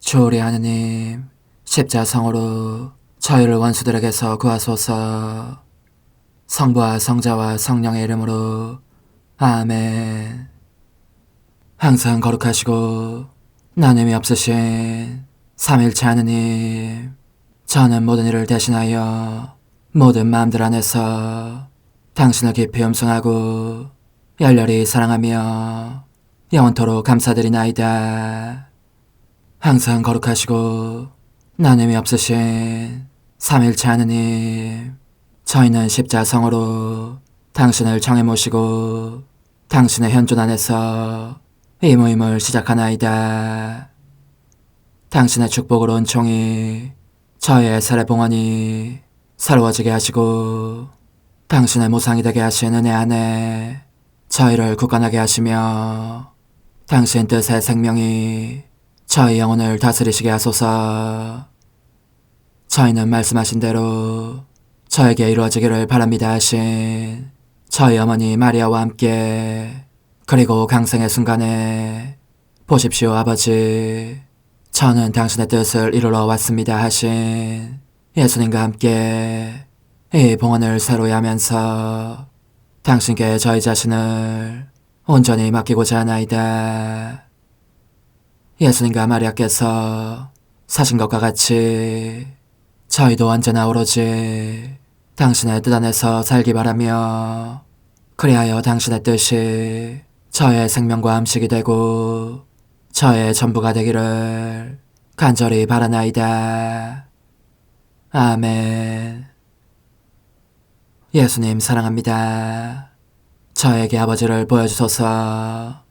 주오리 하느님, 십자성으로 저희를 원수들에게서 구하소서. 성부와 성자와 성령의 이름으로 아멘. 항상 거룩하시고 나눔이 없으신 삼일체 하느님, 저는 모든 일을 대신하여 모든 마음들 안에서 당신을 깊이 음성하고 열렬히 사랑하며 영원토록 감사드리나이다. 항상 거룩하시고 나눔이 없으신 삼일체 하느님, 저희는 십자성으로 당신을 정해 모시고 당신의 현존 안에서 이 모임을 시작하나이다. 당신의 축복으로 은총이 저희의 세례봉헌이 새로워지게 하시고 당신의 모상이 되게 하신 은혜 안에 저희를 굳건하게 하시며 당신 뜻의 생명이 저희 영혼을 다스리시게 하소서. 저희는 말씀하신 대로 저에게 이루어지기를 바랍니다 하신 저희 어머니 마리아와 함께, 그리고 강생의 순간에 보십시오 아버지, 저는 당신의 뜻을 이루러 왔습니다 하신 예수님과 함께 이 봉헌을 새로이 하면서 당신께 저희 자신을 온전히 맡기고자 하나이다. 예수님과 마리아께서 사신 것과 같이 저희도 언제나 오로지 당신의 뜻 안에서 살기 바라며, 그리하여 당신의 뜻이 저의 생명과 음식이 되고 저의 전부가 되기를 간절히 바라나이다. 아멘. 예수님 사랑합니다. 저에게 아버지를 보여주소서.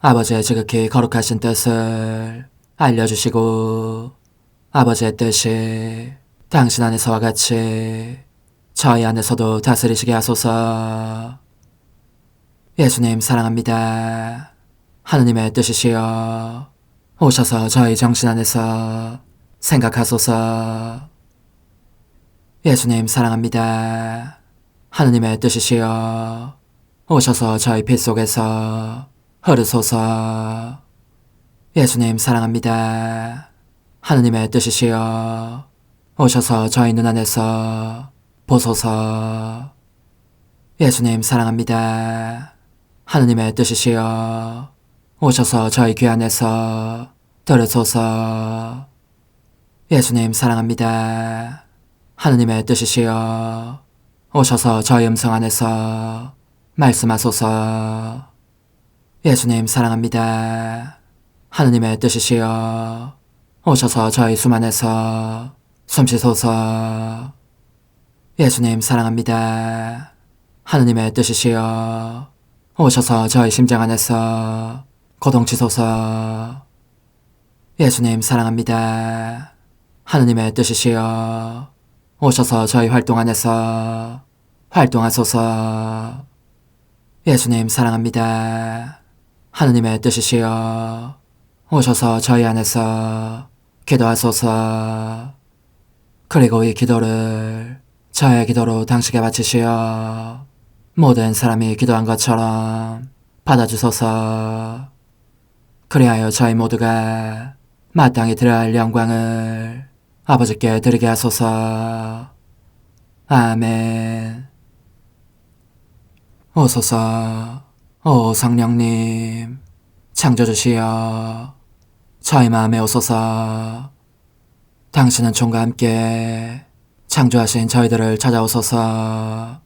아버지의 지극히 거룩하신 뜻을 알려주시고 아버지의 뜻이 당신 안에서와 같이 저희 안에서도 다스리시게 하소서. 예수님 사랑합니다. 하느님의 뜻이시여 오셔서 저희 정신 안에서 생각하소서. 예수님 사랑합니다. 하느님의 뜻이시여 오셔서 저희 피 속에서 흐르소서. 예수님 사랑합니다. 하느님의 뜻이시여 오셔서 저희 눈 안에서 보소서. 예수님 사랑합니다. 하느님의 뜻이시여 오셔서 저희 귀 안에서 들으소서. 예수님 사랑합니다. 하느님의 뜻이시여 오셔서 저희 음성 안에서 말씀하소서. 예수님 사랑합니다. 하느님의 뜻이시여 오셔서 저희 숨 안에서 숨쉬소서. 예수님 사랑합니다. 하느님의 뜻이시여 오셔서 저희 심장 안에서 고동치소서. 예수님 사랑합니다. 하느님의 뜻이시여 오셔서 저희 활동 안에서 활동하소서. 예수님 사랑합니다. 하느님의 뜻이시여 오셔서 저희 안에서 기도하소서. 그리고 이 기도를 저의 기도로 당신께 바치시어 모든 사람이 기도한 것처럼 받아주소서. 그리하여 저희 모두가 마땅히 드려야 할 영광을 아버지께 드리게 하소서. 아멘. 오소서. 오 성령님 창조주시여 저희 마음에 오소서. 당신은 총과 함께 창조하신 저희들을 찾아오소서.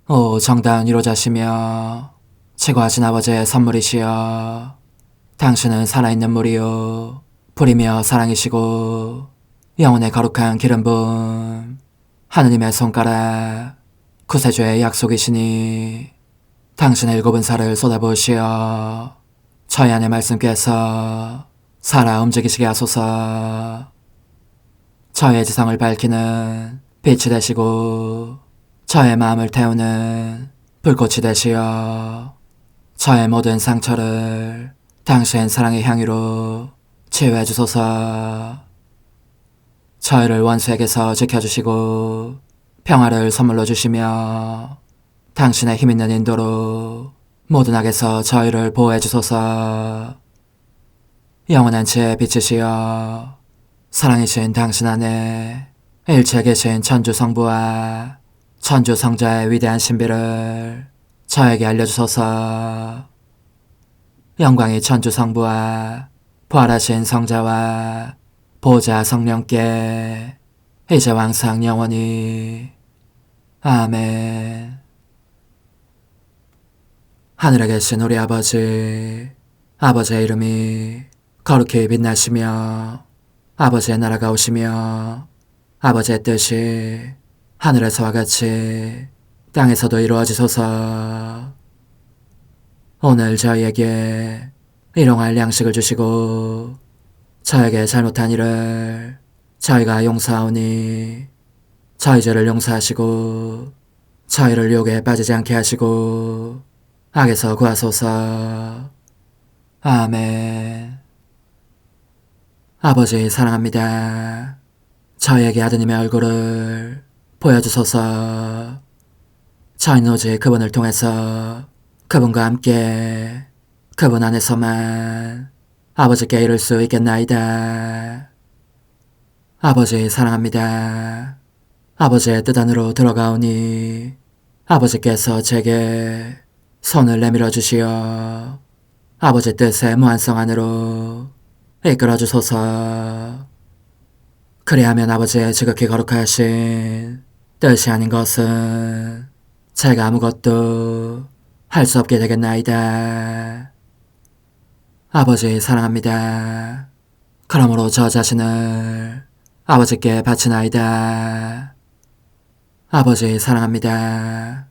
오 정다운 위로자시며 최고하신 아버지의 선물이시여 당신은 살아있는 물이요 불이며 사랑이시고 영혼의 거룩한 기름 부음 하느님의 손가락 구세주의 약속이시니 당신의 일곱은 살을 쏟아부으시어 저희 안의 말씀께서 살아 움직이시게 하소서. 저의 지성을 밝히는 빛이 되시고 저의 마음을 태우는 불꽃이 되시어 저의 모든 상처를 당신 사랑의 향유로 치유해 주소서. 저희를 원수에게서 지켜주시고 평화를 선물로 주시며 당신의 힘있는 인도로 모든 악에서 저희를 보호해 주소서. 영원한 제 빛이시여 사랑이신 당신 안에 일체 계신 천주 성부와 천주 성자의 위대한 신비를 저에게 알려주소서. 영광이 천주 성부와 부활하신 성자와 보좌 성령께 이제와 항상 영원히 아멘. 하늘에 계신 우리 아버지, 아버지의 이름이 거룩히 빛나시며 아버지의 나라가 오시며 아버지의 뜻이 하늘에서와 같이 땅에서도 이루어지소서. 오늘 저희에게 일용할 양식을 주시고 저에게 잘못한 일을 저희가 용서하오니 저희 죄를 용서하시고 저희를 유혹에 빠지지 않게 하시고 악에서 구하소서. 아멘. 아버지 사랑합니다. 저희에게 아드님의 얼굴을 보여주소서. 저희는 오직 그분을 통해서 그분과 함께 그분 안에서만 아버지께 이룰 수 있겠나이다. 아버지 사랑합니다. 아버지의 뜻 안으로 들어가오니 아버지께서 제게 손을 내밀어 주시어 아버지 뜻의 무한성 안으로 이끌어 주소서. 그리하면 아버지의 지극히 거룩하신 뜻이 아닌 것은 제가 아무것도 할 수 없게 되겠나이다. 아버지 사랑합니다. 그러므로 저 자신을 아버지께 바치나이다. 아버지 사랑합니다.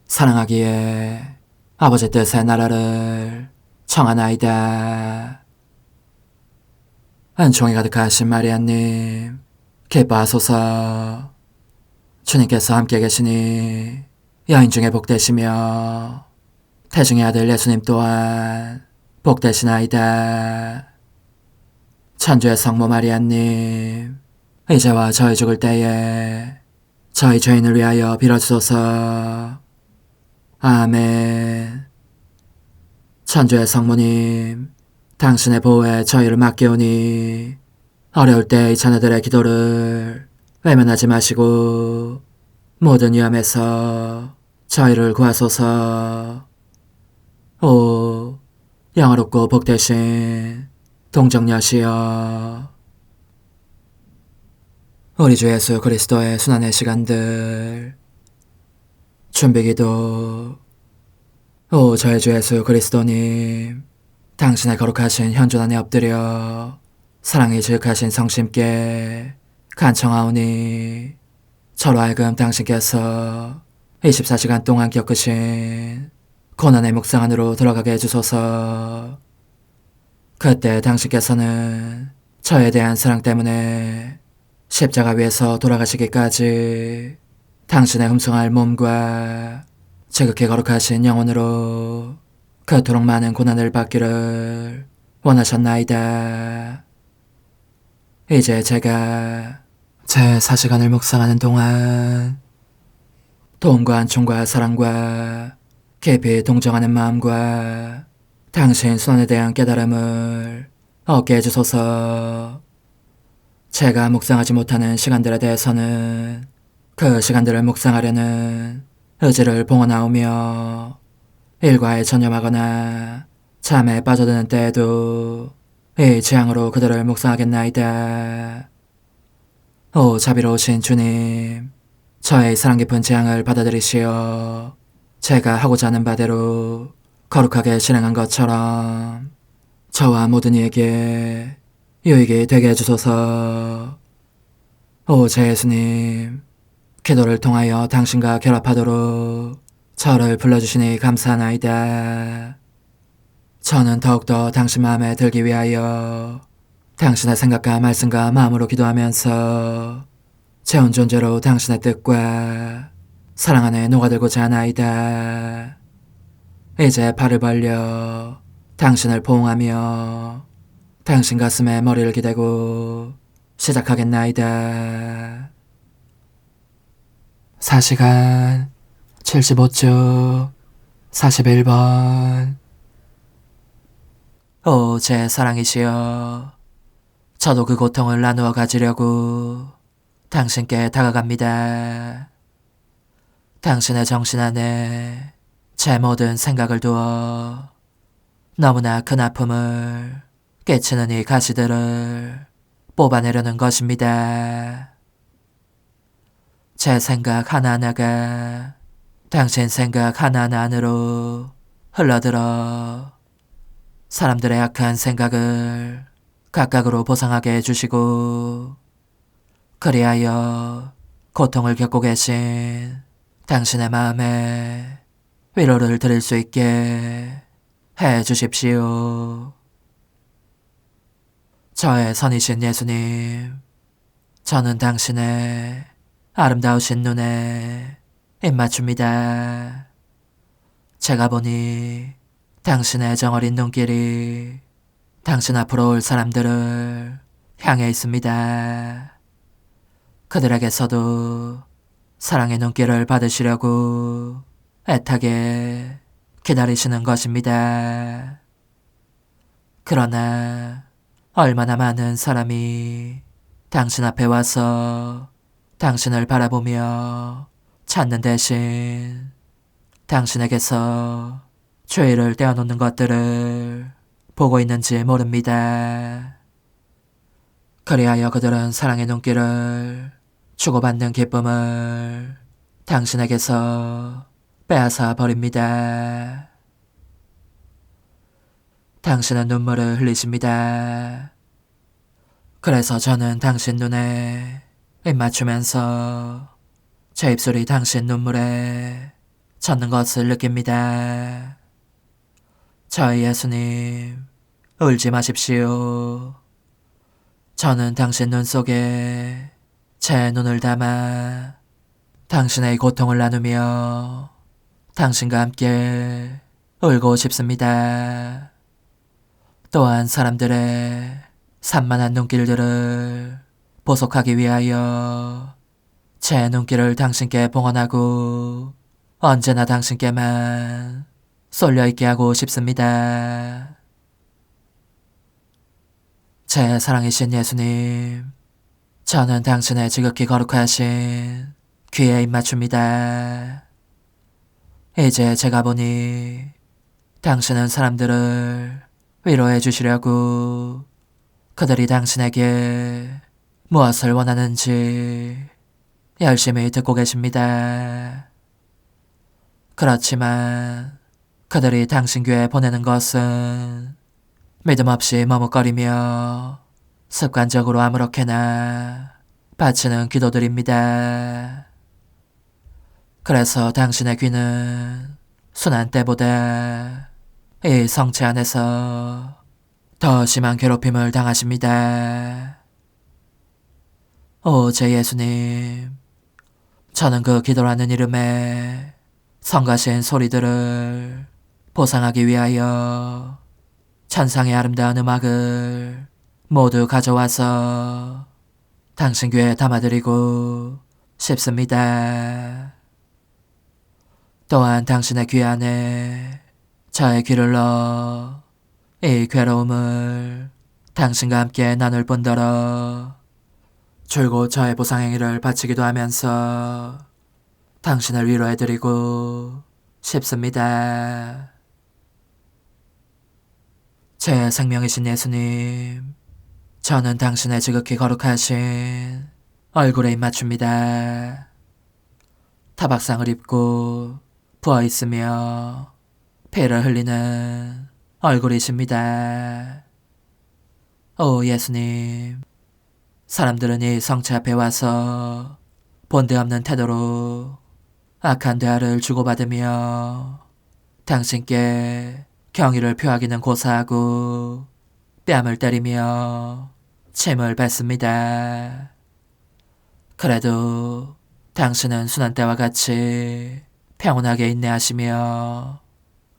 사랑하기에 아버지 뜻의 나라를 청하나이다. 은총이 가득하신 마리아님, 기뻐하소서. 주님께서 함께 계시니 여인 중에 복되시며 태중의 아들 예수님 또한 복되시나이다. 천주의 성모 마리아님, 이제와 저희 죽을 때에 저희 죄인을 위하여 빌어주소서. 아멘. 천주의 성모님, 당신의 보호에 저희를 맡기오니 어려울 때 이 자녀들의 기도를 외면하지 마시고 모든 위험에서 저희를 구하소서. 오, 영화롭고 복되신 동정녀시여, 우리 주 예수 그리스도의 순환의 시간들 준비기도. 오 저희 주 예수 그리스도님, 당신의 거룩하신 현존 안에 엎드려 사랑이 지극하신 성심께 간청하오니 저로 하여금 당신께서 24시간 동안 겪으신 고난의 묵상 안으로 들어가게 해주소서. 그때 당신께서는 저에 대한 사랑 때문에 십자가 위에서 돌아가시기까지 당신의 흠숭할 몸과 지극히 거룩하신 영혼으로 그토록 많은 고난을 받기를 원하셨나이다. 이제 제가 제 4시간을 묵상하는 동안 도움과 안총과 사랑과 깊이 동정하는 마음과 당신 손에 대한 깨달음을 얻게 해주소서. 제가 묵상하지 못하는 시간들에 대해서는 그 시간들을 묵상하려는 의지를 봉헌하오며 일과에 전념하거나 잠에 빠져드는 때에도 이 재앙으로 그들을 묵상하겠나이다. 오 자비로우신 주님, 저의 사랑 깊은 재앙을 받아들이시어 제가 하고자 하는 바대로 거룩하게 실행한 것처럼 저와 모든 이에게 유익이 되게 해주소서. 오 제 예수님, 기도를 통하여 당신과 결합하도록 저를 불러주시니 감사하나이다. 저는 더욱더 당신 마음에 들기 위하여 당신의 생각과 말씀과 마음으로 기도하면서 제 온 존재로 당신의 뜻과 사랑 안에 녹아들고자 하나이다. 이제 팔을 벌려 당신을 포옹하며 당신 가슴에 머리를 기대고 시작하겠나이다. 4시간 75쪽 41번. 오, 제 사랑이시여, 저도 그 고통을 나누어 가지려고 당신께 다가갑니다. 당신의 정신 안에 제 모든 생각을 두어 너무나 큰 아픔을 깨치는 이 가시들을 뽑아내려는 것입니다. 제 생각 하나하나가 당신 생각 하나하나 안으로 흘러들어 사람들의 악한 생각을 각각으로 보상하게 해주시고, 그리하여 고통을 겪고 계신 당신의 마음에 위로를 드릴 수 있게 해 주십시오. 저의 선이신 예수님, 저는 당신의 아름다우신 눈에 입맞춥니다. 제가 보니 당신의 정어린 눈길이 당신 앞으로 올 사람들을 향해 있습니다. 그들에게서도 사랑의 눈길을 받으시려고 애타게 기다리시는 것입니다. 그러나 얼마나 많은 사람이 당신 앞에 와서 당신을 바라보며 찾는 대신 당신에게서 죄를 떼어놓는 것들을 보고 있는지 모릅니다. 그리하여 그들은 사랑의 눈길을 주고받는 기쁨을 당신에게서 빼앗아 버립니다. 당신은 눈물을 흘리십니다. 그래서 저는 당신 눈에 입맞추면서 제 입술이 당신 눈물에 젖는 것을 느낍니다. 저희 예수님, 울지 마십시오. 저는 당신 눈 속에 제 눈을 담아 당신의 고통을 나누며 당신과 함께 울고 싶습니다. 또한 사람들의 산만한 눈길들을 보속하기 위하여 제 눈길을 당신께 봉헌하고 언제나 당신께만 쏠려있게 하고 싶습니다. 제 사랑이신 예수님, 저는 당신의 지극히 거룩하신 귀에 입맞춥니다. 이제 제가 보니 당신은 사람들을 위로해 주시려고 그들이 당신에게 무엇을 원하는지 열심히 듣고 계십니다. 그렇지만 그들이 당신 귀에 보내는 것은 믿음 없이 머뭇거리며 습관적으로 아무렇게나 바치는 기도들입니다. 그래서 당신의 귀는 순한 때보다 이 성체 안에서 더 심한 괴롭힘을 당하십니다. 오, 제 예수님, 저는 그 기도라는 이름에 성가신 소리들을 보상하기 위하여 천상의 아름다운 음악을 모두 가져와서 당신 귀에 담아드리고 싶습니다. 또한 당신의 귀 안에 저의 귀를 넣어 이 괴로움을 당신과 함께 나눌 뿐더러 줄곧 저의 보상행위를 바치기도 하면서 당신을 위로해드리고 싶습니다. 제 생명이신 예수님, 저는 당신의 지극히 거룩하신 얼굴에 입맞춥니다. 타박상을 입고 부어있으며 피를 흘리는 얼굴이십니다. 오, 예수님, 사람들은 이 성체 앞에 와서 본데없는 태도로 악한 대화를 주고받으며 당신께 경의를 표하기는 고사하고 뺨을 때리며 침을 뱉습니다. 그래도 당신은 순한 때와 같이 평온하게 인내하시며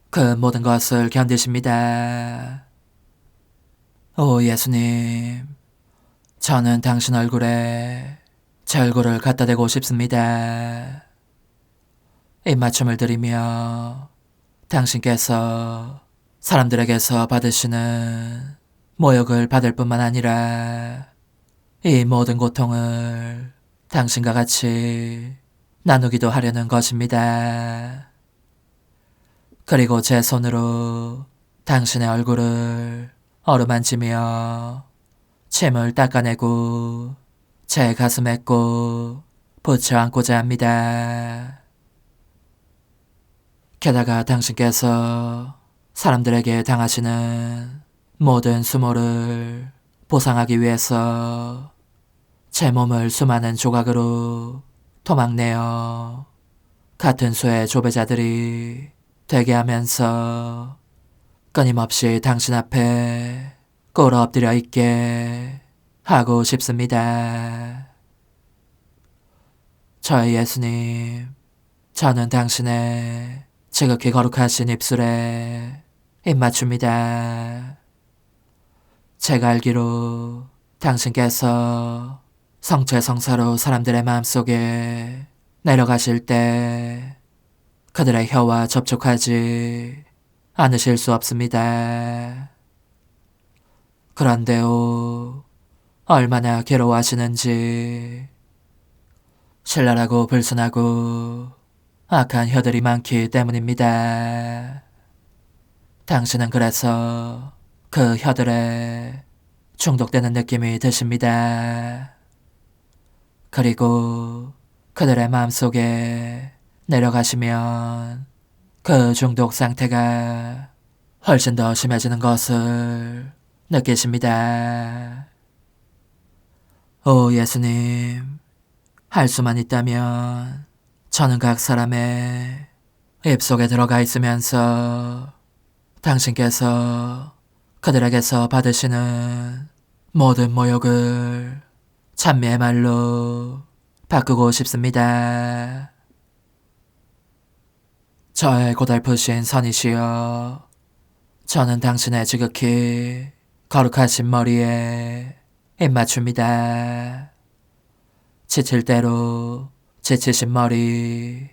그 모든 것을 견디십니다. 오, 예수님, 저는 당신 얼굴에 제 얼굴을 갖다 대고 싶습니다. 입맞춤을 드리며 당신께서 사람들에게서 받으시는 모욕을 받을 뿐만 아니라 이 모든 고통을 당신과 같이 나누기도 하려는 것입니다. 그리고 제 손으로 당신의 얼굴을 어루만지며 침을 닦아내고 제 가슴에 꼭 붙여 안고자 합니다. 게다가 당신께서 사람들에게 당하시는 모든 수모를 보상하기 위해서 제 몸을 수많은 조각으로 토막내어 같은 수의 조배자들이 되게 하면서 끊임없이 당신 앞에 꿇어 엎드려 있게 하고 싶습니다. 저의 예수님, 저는 당신의 지극히 거룩하신 입술에 입맞춥니다. 제가 알기로 당신께서 성체성사로 사람들의 마음속에 내려가실 때 그들의 혀와 접촉하지 않으실 수 없습니다. 그런데요, 얼마나 괴로워하시는지 신랄하고 불순하고 악한 혀들이 많기 때문입니다. 당신은 그래서 그 혀들에 중독되는 느낌이 드십니다. 그리고 그들의 마음속에 내려가시면 그 중독 상태가 훨씬 더 심해지는 것을 느끼십니다. 오 예수님, 할 수만 있다면 저는 각 사람의 입속에 들어가 있으면서 당신께서 그들에게서 받으시는 모든 모욕을 찬미의 말로 바꾸고 싶습니다. 저의 고달프신 선이시여, 저는 당신의 지극히 거룩하신 머리에 입맞춥니다. 지칠 대로 지치신 머리.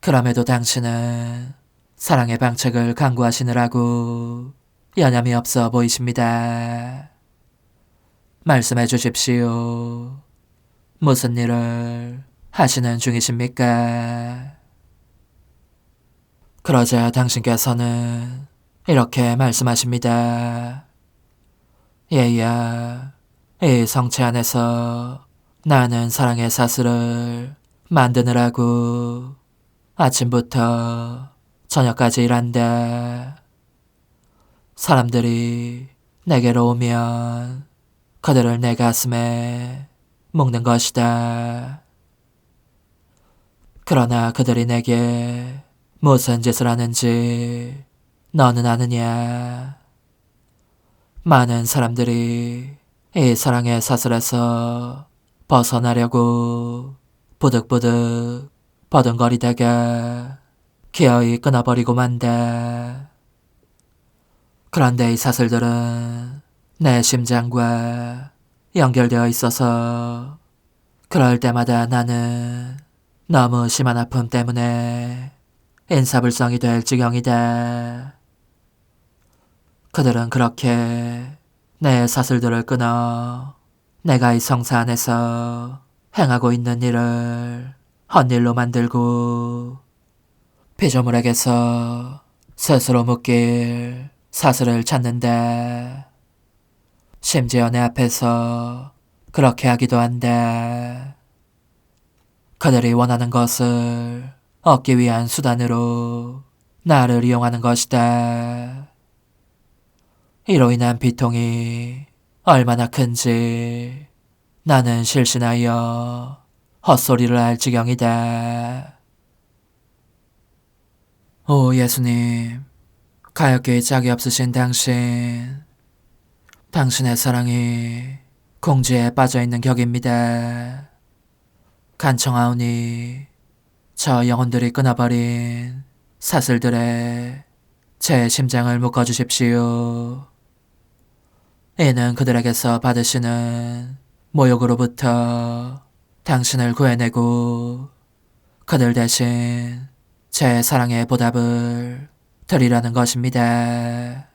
그럼에도 당신은 사랑의 방책을 강구하시느라고 여념이 없어 보이십니다. 말씀해 주십시오. 무슨 일을 하시는 중이십니까? 그러자 당신께서는 이렇게 말씀하십니다. 얘야, 이 성체 안에서 나는 사랑의 사슬을 만드느라고 아침부터 저녁까지 일한다. 사람들이 내게로 오면 그들을 내 가슴에 묶는 것이다. 그러나 그들이 내게 무슨 짓을 하는지 너는 아느냐? 많은 사람들이 이 사랑의 사슬에서 벗어나려고 부득부득 버둥거리다가 기어이 끊어버리고 만다. 그런데 이 사슬들은 내 심장과 연결되어 있어서 그럴 때마다 나는 너무 심한 아픔 때문에 인사불성이 될 지경이다. 그들은 그렇게 내 사슬들을 끊어 내가 이 성사 안에서 행하고 있는 일을 헛일로 만들고 피조물에게서 스스로 묶일 사슬을 찾는다. 심지어 내 앞에서 그렇게 하기도 한다. 그들이 원하는 것을 얻기 위한 수단으로 나를 이용하는 것이다. 이로 인한 비통이 얼마나 큰지 나는 실신하여 헛소리를 할 지경이다. 오 예수님, 가엾게 짝이 없으신 당신, 당신의 사랑이 공지에 빠져있는 격입니다. 간청하오니 저 영혼들이 끊어버린 사슬들에 제 심장을 묶어주십시오. 이는 그들에게서 받으시는 모욕으로부터 당신을 구해내고 그들 대신 제 사랑의 보답을 드리라는 것입니다.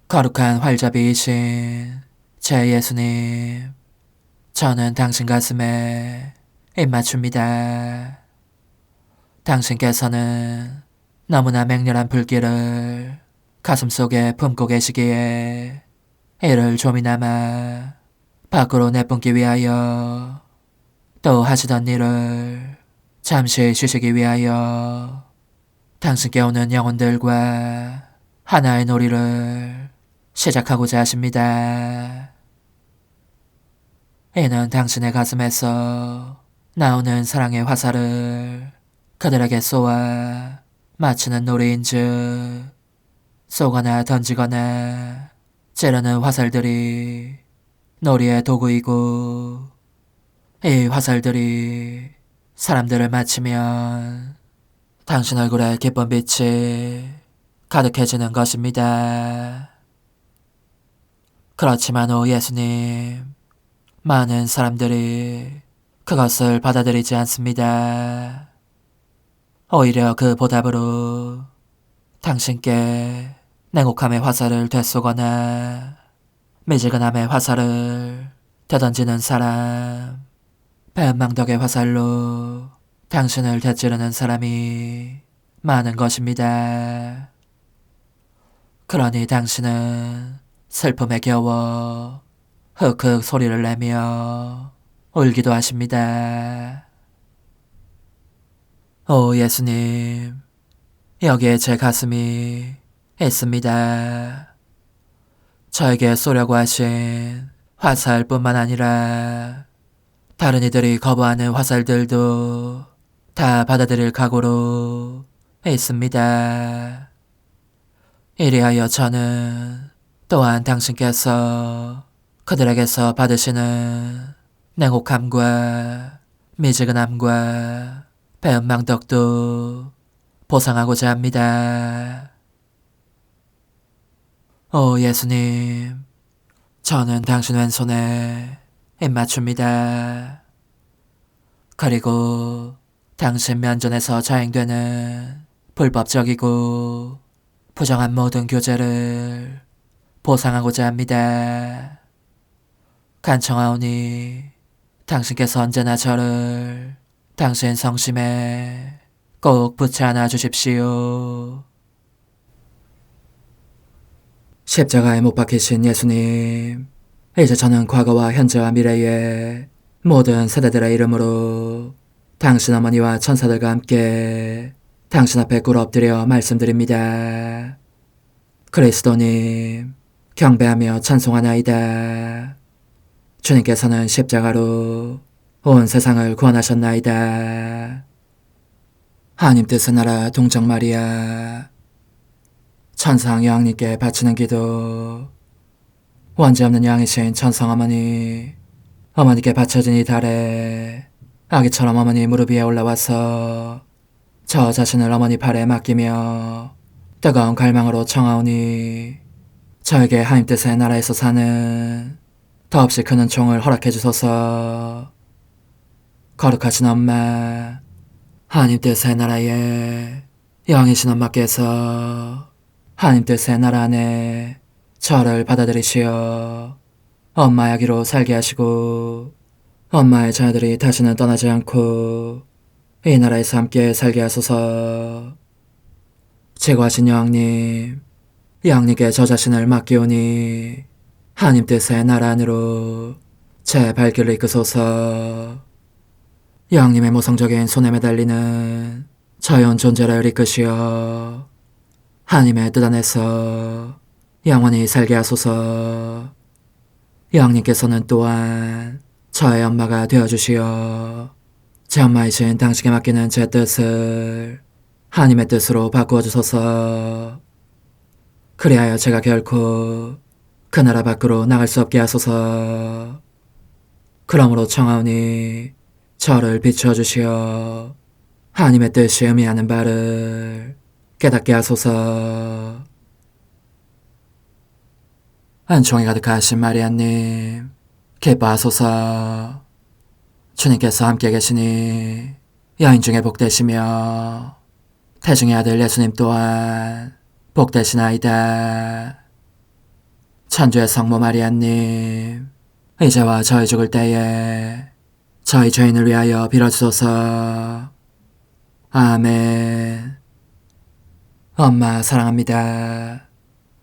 거룩한 활자비이신 제 예수님, 저는 당신 가슴에 입맞춥니다. 당신께서는 너무나 맹렬한 불길을 가슴속에 품고 계시기에 이를 좀이나마 밖으로 내뿜기 위하여, 또 하시던 일을 잠시 쉬시기 위하여 당신께 오는 영혼들과 하나의 놀이를 시작하고자 하십니다. 이는 당신의 가슴에서 나오는 사랑의 화살을 그들에게 쏘아 맞추는 놀이인즉, 쏘거나 던지거나 찌르는 화살들이 놀이의 도구이고, 이 화살들이 사람들을 맞추면 당신 얼굴에 기쁜 빛이 가득해지는 것입니다. 그렇지만 오 예수님, 많은 사람들이 그것을 받아들이지 않습니다. 오히려 그 보답으로 당신께 냉혹함의 화살을 되쏘거나 미지근함의 화살을 되던지는 사람, 배은망덕의 화살로 당신을 되찌르는 사람이 많은 것입니다. 그러니 당신은 슬픔에 겨워 흑흑 소리를 내며 울기도 하십니다. 오 예수님, 여기에 제 가슴이 있습니다. 저에게 쏘려고 하신 화살뿐만 아니라 다른 이들이 거부하는 화살들도 다 받아들일 각오로 있습니다. 이리하여 저는 또한 당신께서 그들에게서 받으시는 냉혹함과 미지근함과 배은망덕도 보상하고자 합니다. 오 예수님, 저는 당신 왼손에 입맞춥니다. 그리고 당신 면전에서 자행되는 불법적이고 부정한 모든 교제를 보상하고자 합니다. 간청하오니 당신께서 언제나 저를 당신 성심에 꼭 붙여 안아 주십시오. 십자가에 못 박히신 예수님, 이제 저는 과거와 현재와 미래의 모든 세대들의 이름으로 당신 어머니와 천사들과 함께 당신 앞에 꿇어 엎드려 말씀드립니다. 그리스도님, 경배하며 찬송하나이다. 주님께서는 십자가로 온 세상을 구원하셨나이다. 하나님 뜻의 나라 동정 마리아, 천상 여왕님께 바치는 기도. 원죄 없는 양이신 천상 어머니, 어머니께 바쳐진 이 달에 아기처럼 어머니 무릎 위에 올라와서 저 자신을 어머니 팔에 맡기며 뜨거운 갈망으로 청하오니 저에게 하나님 뜻의 나라에서 사는 더없이 큰 은총을 허락해 주소서. 거룩하신 엄마, 하나님 뜻의 나라에 영이신 엄마께서 하나님 뜻의 나라 안에 저를 받아들이시어 엄마 아기로 살게 하시고 엄마의 자녀들이 다시는 떠나지 않고 이 나라에서 함께 살게 하소서. 제거하신 여왕님, 여왕님께 저 자신을 맡기오니 하나님 뜻의 나라 안으로 제 발길을 이끄소서. 여왕님의 모성적인 손에 매달리는 자연 존재를 이끄시어 하나님의 뜻 안에서 영원히 살게 하소서. 여왕님께서는 또한 저의 엄마가 되어주시어 제 엄마이신 당신께 맡기는 제 뜻을 하나님의 뜻으로 바꾸어 주소서. 그리하여 제가 결코 그 나라 밖으로 나갈 수 없게 하소서. 그러므로 청하오니 저를 비추어 주시어 하나님의 뜻이 의미하는 바를 깨닫게 하소서. 은총이 가득하신 마리아님, 기뻐하소서. 주님께서 함께 계시니 여인 중에 복되시며 태중의 아들 예수님 또한 복되시나이다. 천주의 성모 마리아님, 이제와 저희 죽을 때에 저희 죄인을 위하여 빌어주소서. 아멘. 엄마 사랑합니다.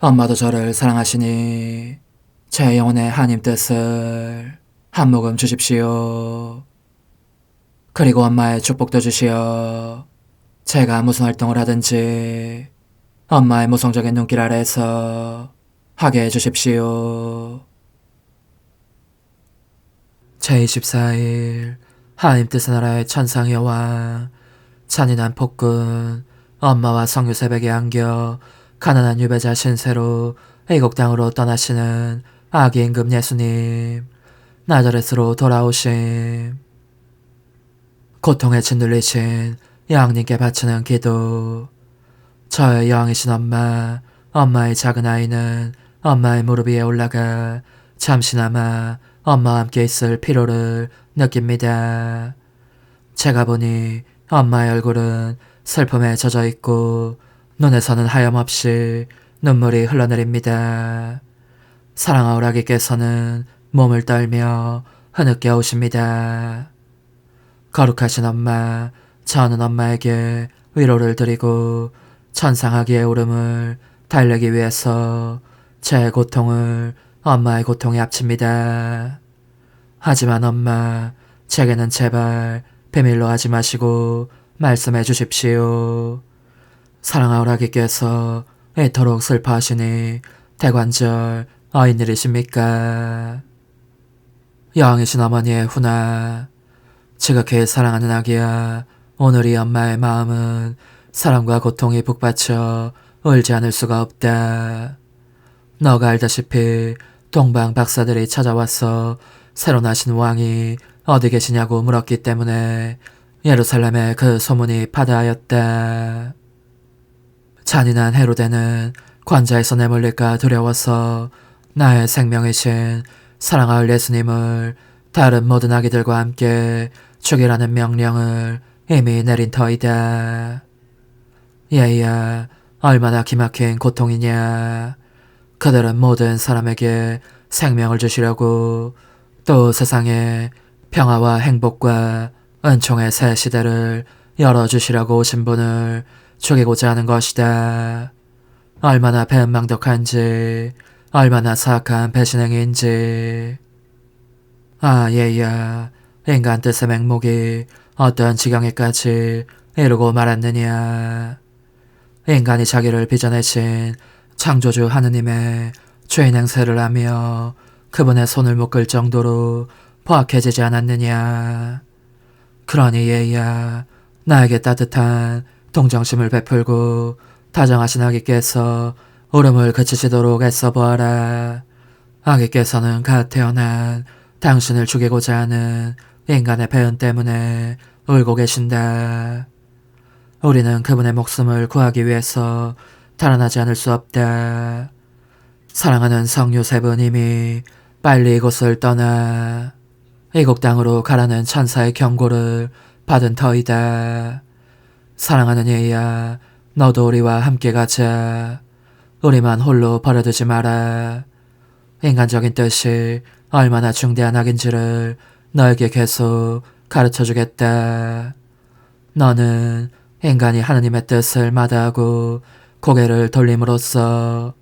엄마도 저를 사랑하시니 제 영혼의 하나님 뜻을 한 모금 주십시오. 그리고 엄마의 축복도 주시어 제가 무슨 활동을 하든지 엄마의 모성적인 눈길 아래에서 하게 해주십시오. 제24일 하나님 뜻의 나라의 천상 여왕, 잔인한 폭군, 엄마와 성유 새벽에 안겨 가난한 유배자 신세로 애국 땅으로 떠나시는 아기 임금 예수님, 나자렛으로 돌아오심, 고통에 짓눌리신 여왕님께 바치는 기도. 저의 여왕이신 엄마, 엄마의 작은 아이는 엄마의 무릎 위에 올라가 잠시나마 엄마와 함께 있을 피로를 느낍니다. 제가 보니 엄마의 얼굴은 슬픔에 젖어 있고 눈에서는 하염없이 눈물이 흘러내립니다. 사랑아우라기께서는 몸을 떨며 흐느껴 오십니다. 거룩하신 엄마, 저는 엄마에게 위로를 드리고 천상아기의 울음을 달래기 위해서 제 고통을 엄마의 고통에 합칩니다. 하지만 엄마, 제게는 제발 비밀로 하지 마시고 말씀해 주십시오. 사랑아우라기께서 이토록 슬퍼하시니 대관절 어인일이십니까? 여왕이신 어머니의 훈아, 지극히 사랑하는 아기야, 오늘 이 엄마의 마음은 사랑과 고통이 북받쳐 울지 않을 수가 없다. 너가 알다시피 동방 박사들이 찾아와서 새로 나신 왕이 어디 계시냐고 물었기 때문에 예루살렘에 그 소문이 파다하였다. 잔인한 헤로데는 관자에서 내몰릴까 두려워서 나의 생명이신 사랑할 예수님을 다른 모든 아기들과 함께 죽이라는 명령을 이미 내린 터이다. 얘야, 얼마나 기막힌 고통이냐. 그들은 모든 사람에게 생명을 주시려고 또 세상에 평화와 행복과 은총의 새 시대를 열어주시려고 오신 분을 죽이고자 하는 것이다. 얼마나 배은망덕한지, 얼마나 사악한 배신행위인지. 아, 얘야, 인간 뜻의 맹목이 어떤 지경에까지 이루고 말았느냐. 인간이 자기를 빚어내신 창조주 하느님의 죄인 행세를 하며 그분의 손을 묶을 정도로 포악해지지 않았느냐. 그러니 얘야, 나에게 따뜻한 동정심을 베풀고 다정하신 아기께서 울음을 그치시도록 애써보아라. 아기께서는 갓 태어난 당신을 죽이고자 하는 인간의 배은 때문에 울고 계신다. 우리는 그분의 목숨을 구하기 위해서 달아나지 않을 수 없다. 사랑하는 성요셉은 이미 빨리 이곳을 떠나 이국 땅으로 가라는 천사의 경고를 받은 터이다. 사랑하는 얘야, 너도 우리와 함께 가자. 우리만 홀로 버려두지 마라. 인간적인 뜻이 얼마나 중대한 악인지를 너에게 계속 가르쳐주겠다. 너는 인간이 하느님의 뜻을 마다하고 고개를 돌림으로써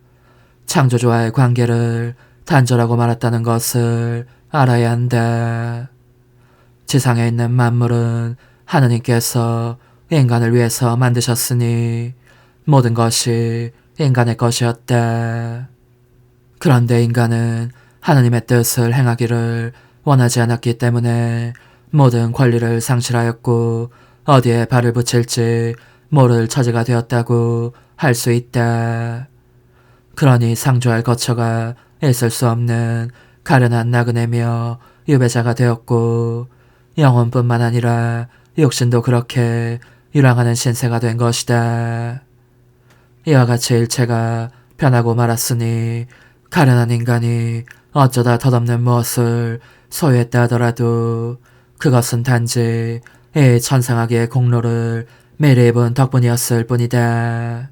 창조주와의 관계를 단절하고 말았다는 것을 알아야 한다. 지상에 있는 만물은 하느님께서 인간을 위해서 만드셨으니 모든 것이 인간의 것이었다. 그런데 인간은 하느님의 뜻을 행하기를 원하지 않았기 때문에 모든 권리를 상실하였고 어디에 발을 붙일지 모를 처지가 되었다고 할 수 있다. 그러니 상주할 거처가 있을 수 없는 가련한 나그네며 유배자가 되었고 영혼뿐만 아니라 육신도 그렇게 유랑하는 신세가 된 것이다. 이와 같이 일체가 변하고 말았으니 가련한 인간이 어쩌다 덧없는 무엇을 소유했다 하더라도 그것은 단지 이 천상아기의 공로를 미리본 덕분이었을 뿐이다.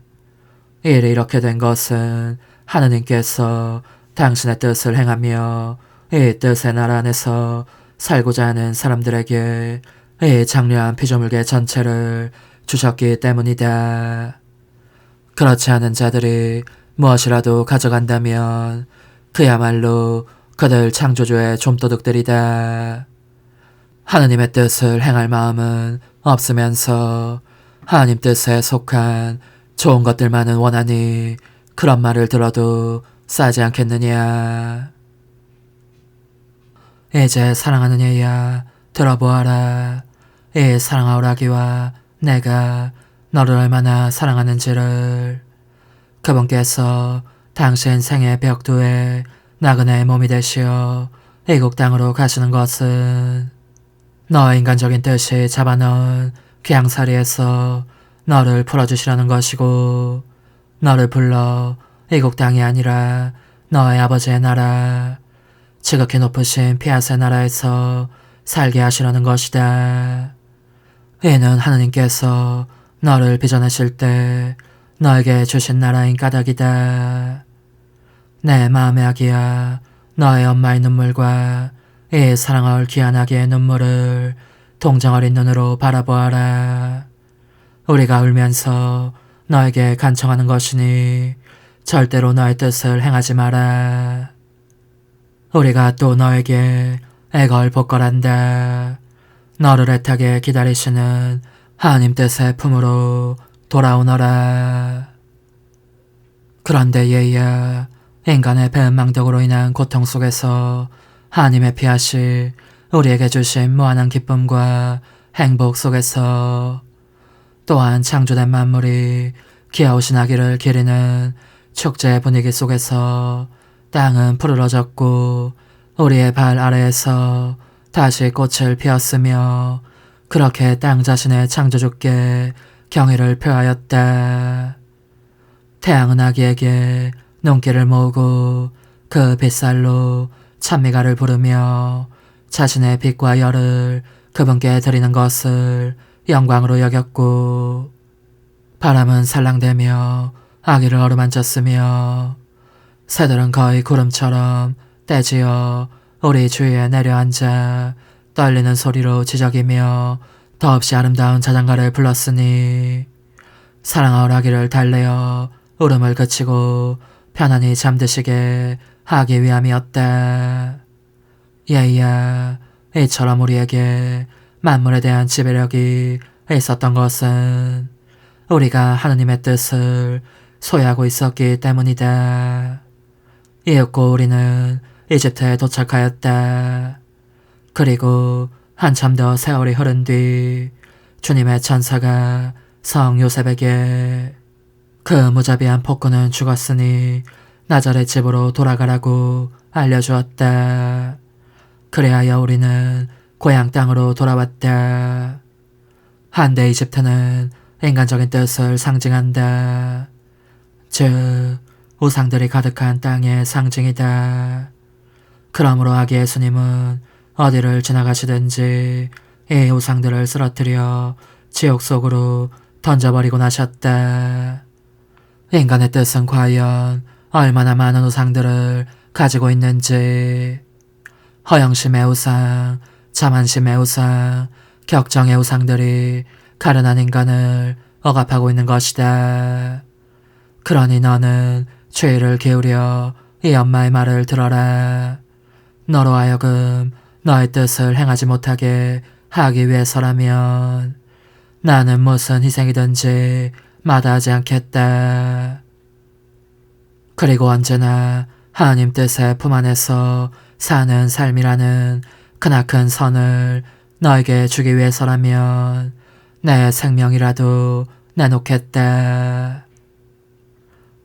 일이 이렇게 된 것은 하느님께서 당신의 뜻을 행하며 이 뜻의 나라 안에서 살고자 하는 사람들에게 이 장려한 피조물계 전체를 주셨기 때문이다. 그렇지 않은 자들이 무엇이라도 가져간다면 그야말로 그들 창조주의 좀도둑들이다. 하느님의 뜻을 행할 마음은 없으면서 하느님 뜻에 속한 좋은 것들만은 원하니 그런 말을 들어도 싸지 않겠느냐. 이제 사랑하는 얘야, 들어보아라. 이 사랑하오라기와 내가 너를 얼마나 사랑하는지를. 그분께서 당신 생의 벽두에 나그네의 몸이 되시어 이국 땅으로 가시는 것은 너의 인간적인 뜻이 잡아넣은 귀양살이에서 너를 풀어주시라는 것이고, 너를 불러 이국 땅이 아니라 너의 아버지의 나라, 지극히 높으신 피아스의 나라에서 살게 하시려는 것이다. 이는 하느님께서 너를 빚어내실 때 너에게 주신 나라인 까닭이다. 내 마음의 아기야, 너의 엄마의 눈물과 이 사랑하올 귀한 아기의 눈물을 동정 어린 눈으로 바라보아라. 우리가 울면서 너에게 간청하는 것이니 절대로 너의 뜻을 행하지 마라. 우리가 또 너에게 애걸복걸한다. 너를 애타게 기다리시는 하나님 뜻의 품으로 돌아오너라. 그런데 얘야, 인간의 배은망덕으로 인한 고통 속에서 하나님의 피하시 우리에게 주신 무한한 기쁨과 행복 속에서, 또한 창조된 만물이 귀여우신 아기를 기리는 축제 분위기 속에서 땅은 푸르러졌고 우리의 발 아래에서 다시 꽃을 피웠으며 그렇게 땅 자신의 창조주께 경의를 표하였다. 태양은 아기에게 눈길을 모으고 그 빗살로 찬미가를 부르며 자신의 빛과 열을 그분께 드리는 것을 영광으로 여겼고, 바람은 살랑대며 아기를 어루만졌으며 새들은 거의 구름처럼 떼지어 우리 주위에 내려앉아 떨리는 소리로 지저귀며 더없이 아름다운 자장가를 불렀으니 사랑하올 아기를 달래어 울음을 그치고 편안히 잠드시게 하기 위함이었다. 얘야, 이처럼 우리에게 만물에 대한 지배력이 있었던 것은 우리가 하느님의 뜻을 소유하고 있었기 때문이다. 이윽고 우리는 이집트에 도착하였다. 그리고 한참 더 세월이 흐른 뒤 주님의 천사가 성 요셉에게 그 무자비한 폭군은 죽었으니 나자렛 집으로 돌아가라고 알려주었다. 그래하여 우리는 고향 땅으로 돌아왔다. 한데 이집트는 인간적인 뜻을 상징한다. 즉, 우상들이 가득한 땅의 상징이다. 그러므로 아기 예수님은 어디를 지나가시든지 이 우상들을 쓰러뜨려 지옥 속으로 던져버리고 나셨다. 인간의 뜻은 과연 얼마나 많은 우상들을 가지고 있는지. 허영심의 우상, 자만심의 우상, 격정의 우상들이 가련한 인간을 억압하고 있는 것이다. 그러니 너는 주의를 기울여 이 엄마의 말을 들어라. 너로 하여금 너의 뜻을 행하지 못하게 하기 위해서라면 나는 무슨 희생이든지 마다하지 않겠다. 그리고 언제나 하나님 뜻의 품 안에서 사는 삶이라는 크나큰 선을 너에게 주기 위해서라면 내 생명이라도 내놓겠다.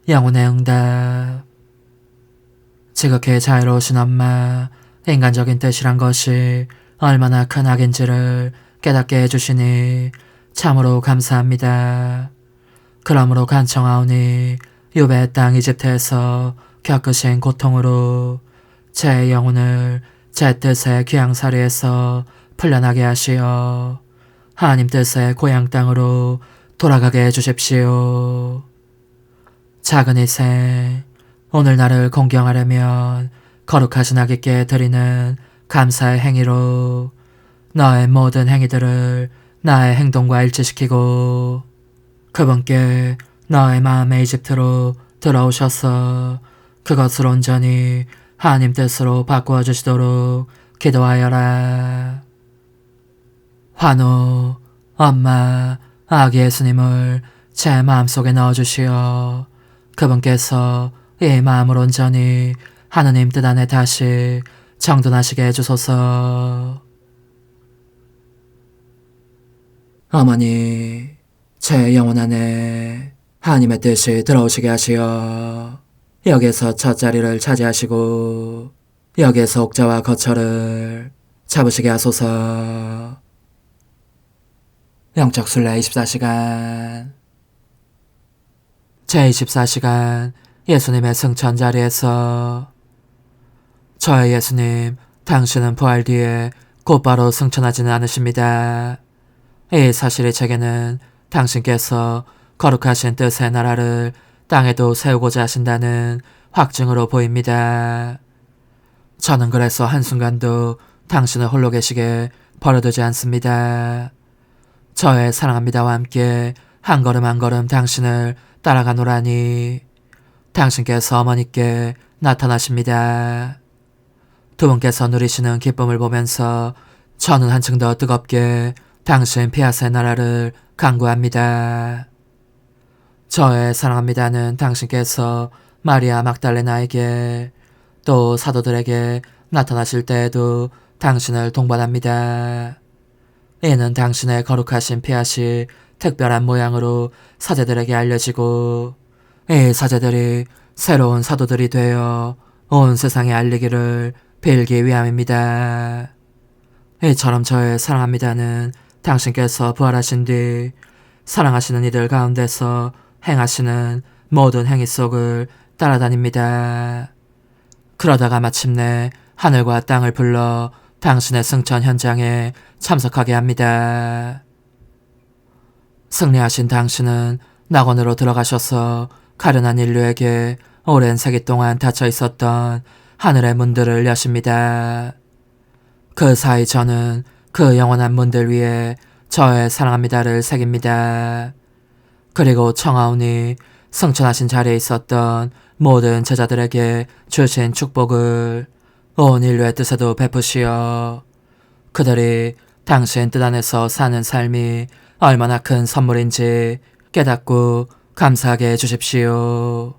영혼의 응답. 지극히 자유로우신 엄마, 인간적인 뜻이란 것이 얼마나 큰 악인지를 깨닫게 해주시니 참으로 감사합니다. 그러므로 간청하오니 유배의 땅 이집트에서 겪으신 고통으로 제 영혼을 제 뜻의 귀양살이에서 풀려나게 하시어 하나님 뜻의 고향 땅으로 돌아가게 해주십시오. 작은 희생, 오늘 나를 공경하려면 거룩하신 아기께 드리는 감사의 행위로 너의 모든 행위들을 나의 행동과 일치시키고 그분께 너의 마음의 이집트로 들어오셔서 그것을 온전히 하나님 뜻으로 바꾸어 주시도록 기도하여라. 환우, 엄마, 아기 예수님을 제 마음속에 넣어주시어 그분께서 이 마음을 온전히 하느님 뜻 안에 다시 정돈하시게 해주소서. 어머니, 제 영혼 안에 하나님의 뜻이 들어오시게 하시어 여기에서 첫 자리를 차지하시고 여기에서 옥자와 거처를 잡으시게 하소서. 영적 순례 24시간 제24시간 예수님의 승천 자리에서 저의 예수님, 당신은 부활 뒤에 곧바로 승천하지는 않으십니다. 이 사실이 제게는 당신께서 거룩하신 뜻의 나라를 땅에도 세우고자 하신다는 확증으로 보입니다. 저는 그래서 한순간도 당신을 홀로 계시게 버려두지 않습니다. 저의 사랑합니다와 함께 한 걸음 한 걸음 당신을 따라가노라니 당신께서 어머니께 나타나십니다. 두 분께서 누리시는 기쁨을 보면서 저는 한층 더 뜨겁게 당신 피아스의 나라를 간구합니다. 저의 사랑합니다는 당신께서 마리아 막달레나에게 또 사도들에게 나타나실 때에도 당신을 동반합니다. 이는 당신의 거룩하신 피아시 특별한 모양으로 사제들에게 알려지고 이 사제들이 새로운 사도들이 되어 온 세상에 알리기를 빌기 위함입니다. 이처럼 저의 사랑합니다는 당신께서 부활하신 뒤 사랑하시는 이들 가운데서 행하시는 모든 행위 속을 따라다닙니다. 그러다가 마침내 하늘과 땅을 불러 당신의 승천 현장에 참석하게 합니다. 승리하신 당신은 낙원으로 들어가셔서 가련한 인류에게 오랜 세기 동안 닫혀 있었던 하늘의 문들을 여십니다. 그 사이 저는 그 영원한 문들 위에 저의 사랑합니다를 새깁니다. 그리고 청하오니 승천하신 자리에 있었던 모든 제자들에게 주신 축복을 온 인류의 뜻에도 베푸시어 그들이 당신 뜻 안에서 사는 삶이 얼마나 큰 선물인지 깨닫고 감사하게 해주십시오.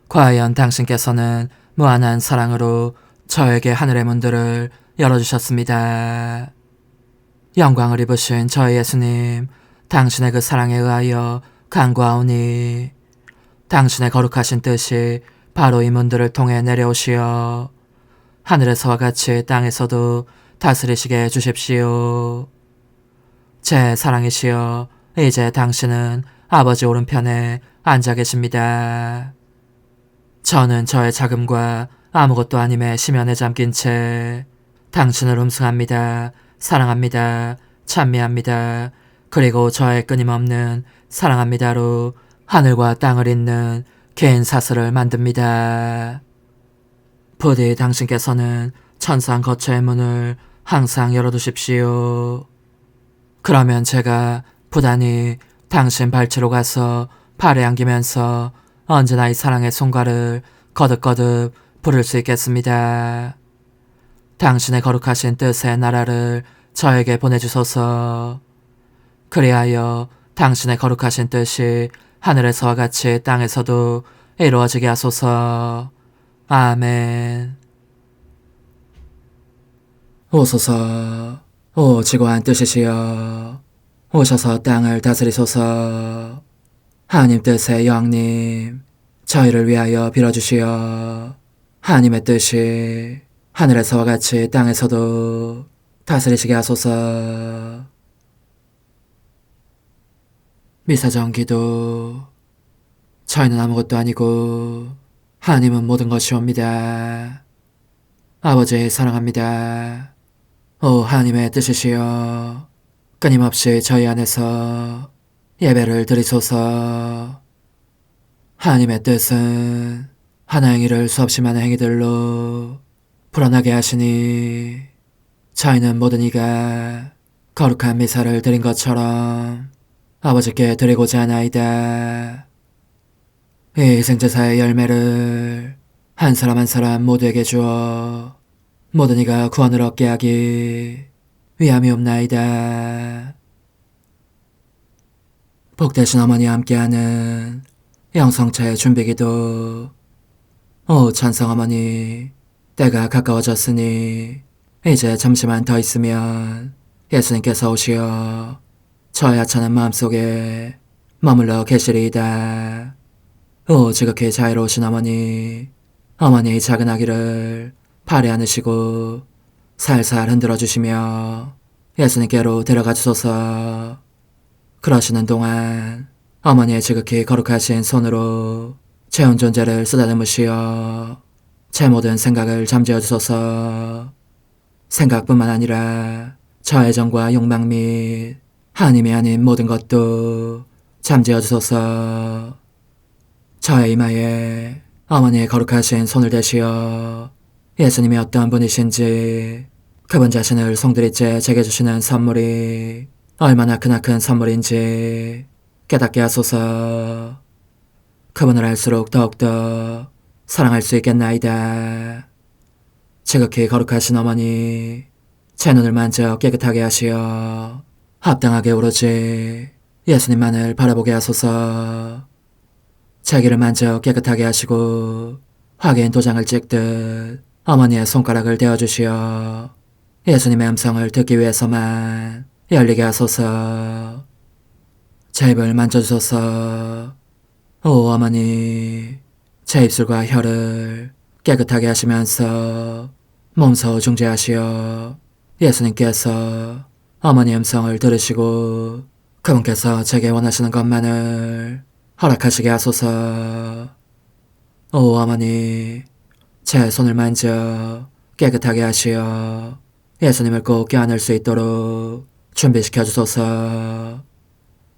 과연 당신께서는 무한한 사랑으로 저에게 하늘의 문들을 열어주셨습니다. 영광을 입으신 저희 예수님, 당신의 그 사랑에 의하여 간구하오니 당신의 거룩하신 뜻이 바로 이 문들을 통해 내려오시어 하늘에서와 같이 땅에서도 다스리시게 해주십시오. 제 사랑이시여, 이제 당신은 아버지 오른편에 앉아 계십니다. 저는 저의 자금과 아무것도 아님에 심연에 잠긴 채 당신을 음승합니다. 사랑합니다. 찬미합니다. 그리고 저의 끊임없는 사랑합니다로 하늘과 땅을 잇는 긴 사슬을 만듭니다. 부디 당신께서는 천상 거처의 문을 항상 열어두십시오. 그러면 제가 부단히 당신 발치로 가서 팔에 안기면서 언제나 이 사랑의 손과를 거듭거듭 부를 수 있겠습니다. 당신의 거룩하신 뜻의 나라를 저에게 보내주소서. 그리하여 당신의 거룩하신 뜻이 하늘에서와 같이 땅에서도 이루어지게 하소서. 아멘. 오소서, 오 지고한 뜻이시여, 오셔서 땅을 다스리소서. 하나님 뜻의 여왕님, 저희를 위하여 빌어주시어 하나님의 뜻이 하늘에서와 같이 땅에서도 다스리시게 하소서. 미사정 기도. 저희는 아무것도 아니고 하나님은 모든 것이옵니다. 아버지 사랑합니다. 오 하나님의 뜻이시여, 끊임없이 저희 안에서 예배를 드리소서. 하나님의 뜻은 하나의 일을 수없이 많은 행위들로 불어나게 하시니 저희는 모든 이가 거룩한 미사를 드린 것처럼 아버지께 드리고자 하나이다. 이 희생제사의 열매를 한 사람 한 사람 모두에게 주어 모든 이가 구원을 얻게 하기 위함이옵나이다. 복되신 어머니와 함께하는 영성차의 준비기도. 오 찬성 어머니, 때가 가까워졌으니 이제 잠시만 더 있으면 예수님께서 오시어 저의 하찮은 마음속에 머물러 계시리이다. 오 지극히 자유로우신 어머니, 어머니의 작은 아기를 팔에 안으시고 살살 흔들어주시며 예수님께로 데려가 주소서. 그러시는 동안 어머니의 지극히 거룩하신 손으로 제 온 존재를 쓰다듬으시어 제 모든 생각을 잠재워 주소서. 생각뿐만 아니라 저 애정과 욕망 및 하나님이 아닌 모든 것도 잠재워 주소서. 저의 이마에 어머니의 거룩하신 손을 대시어 예수님이 어떤 분이신지, 그분 자신을 송두리째 제게 주시는 선물이 얼마나 크나큰 선물인지 깨닫게 하소서. 그분을 알수록 더욱더 사랑할 수 있겠나이다. 지극히 거룩하신 어머니, 제 눈을 만져 깨끗하게 하시어 합당하게 오로지 예수님만을 바라보게 하소서. 제 귀를 만져 깨끗하게 하시고 확인 도장을 찍듯 어머니의 손가락을 대어주시어 예수님의 음성을 듣기 위해서만 열리게 하소서. 제 입을 만져주소서. 오 어머니, 제 입술과 혀를 깨끗하게 하시면서 몸소 중재하시어 예수님께서 어머니의 음성을 들으시고 그분께서 제게 원하시는 것만을 허락하시게 하소서. 오 어머니, 제 손을 만져 깨끗하게 하시어 예수님을 꼭 껴안을 수 있도록 준비시켜 주소서.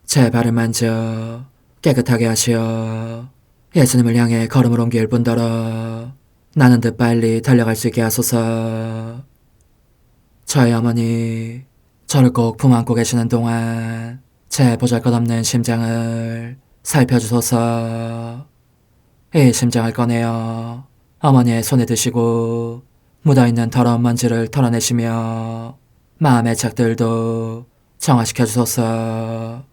제 발을 만져 깨끗하게 하시어 예수님을 향해 걸음을 옮길 뿐더러 나는 듯 빨리 달려갈 수 있게 하소서. 저의 어머니, 저를 꼭 품안고 계시는 동안 제 보잘것없는 심장을 살펴주소서. 이 심장을 꺼내어 어머니의 손에 드시고 묻어있는 더러운 먼지를 털어내시며 마음의 착들도 정화시켜 주소서.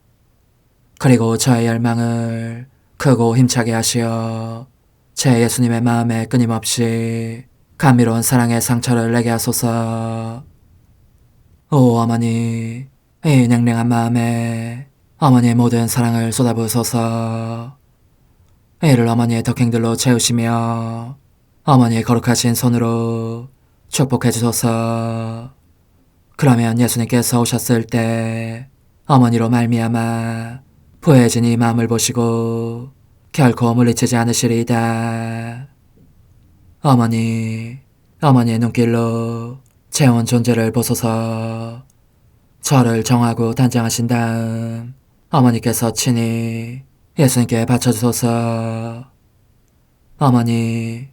그리고 저의 열망을 크고 힘차게 하시어 제 예수님의 마음에 끊임없이 감미로운 사랑의 상처를 내게 하소서. 오 어머니, 이 냉랭한 마음에 어머니의 모든 사랑을 쏟아부으소서. 이를 어머니의 덕행들로 채우시며 어머니의 거룩하신 손으로 축복해 주소서. 그러면 예수님께서 오셨을 때 어머니로 말미암아 부해진 이 마음을 보시고 결코 물리치지 않으시리이다. 어머니, 어머니의 눈길로 제 온 존재를 보소서. 저를 정하고 단장하신 다음 어머니께서 친히 예수님께 바쳐주소서. 어머니,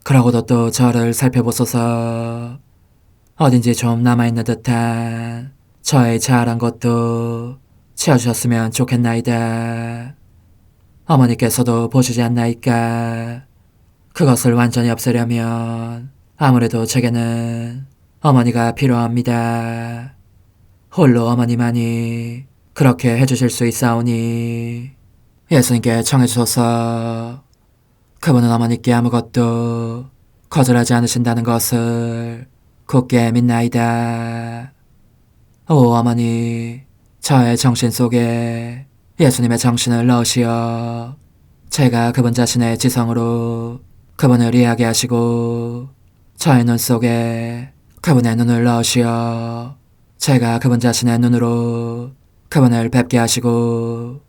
그러고도 또 저를 살펴보소서. 어딘지 좀 남아있는 듯한 저의 자아란 것도 채워주셨으면 좋겠나이다. 어머니께서도 보시지 않나이까? 그것을 완전히 없애려면 아무래도 제게는 어머니가 필요합니다. 홀로 어머니만이 그렇게 해주실 수 있사오니 예수님께 청해주소서. 그분은 어머니께 아무것도 거절하지 않으신다는 것을 굳게 믿나이다. 오 어머니, 저의 정신 속에 예수님의 정신을 넣으시어 제가 그분 자신의 지성으로 그분을 이해하게 하시고 저의 눈 속에 그분의 눈을 넣으시어 제가 그분 자신의 눈으로 그분을 뵙게 하시고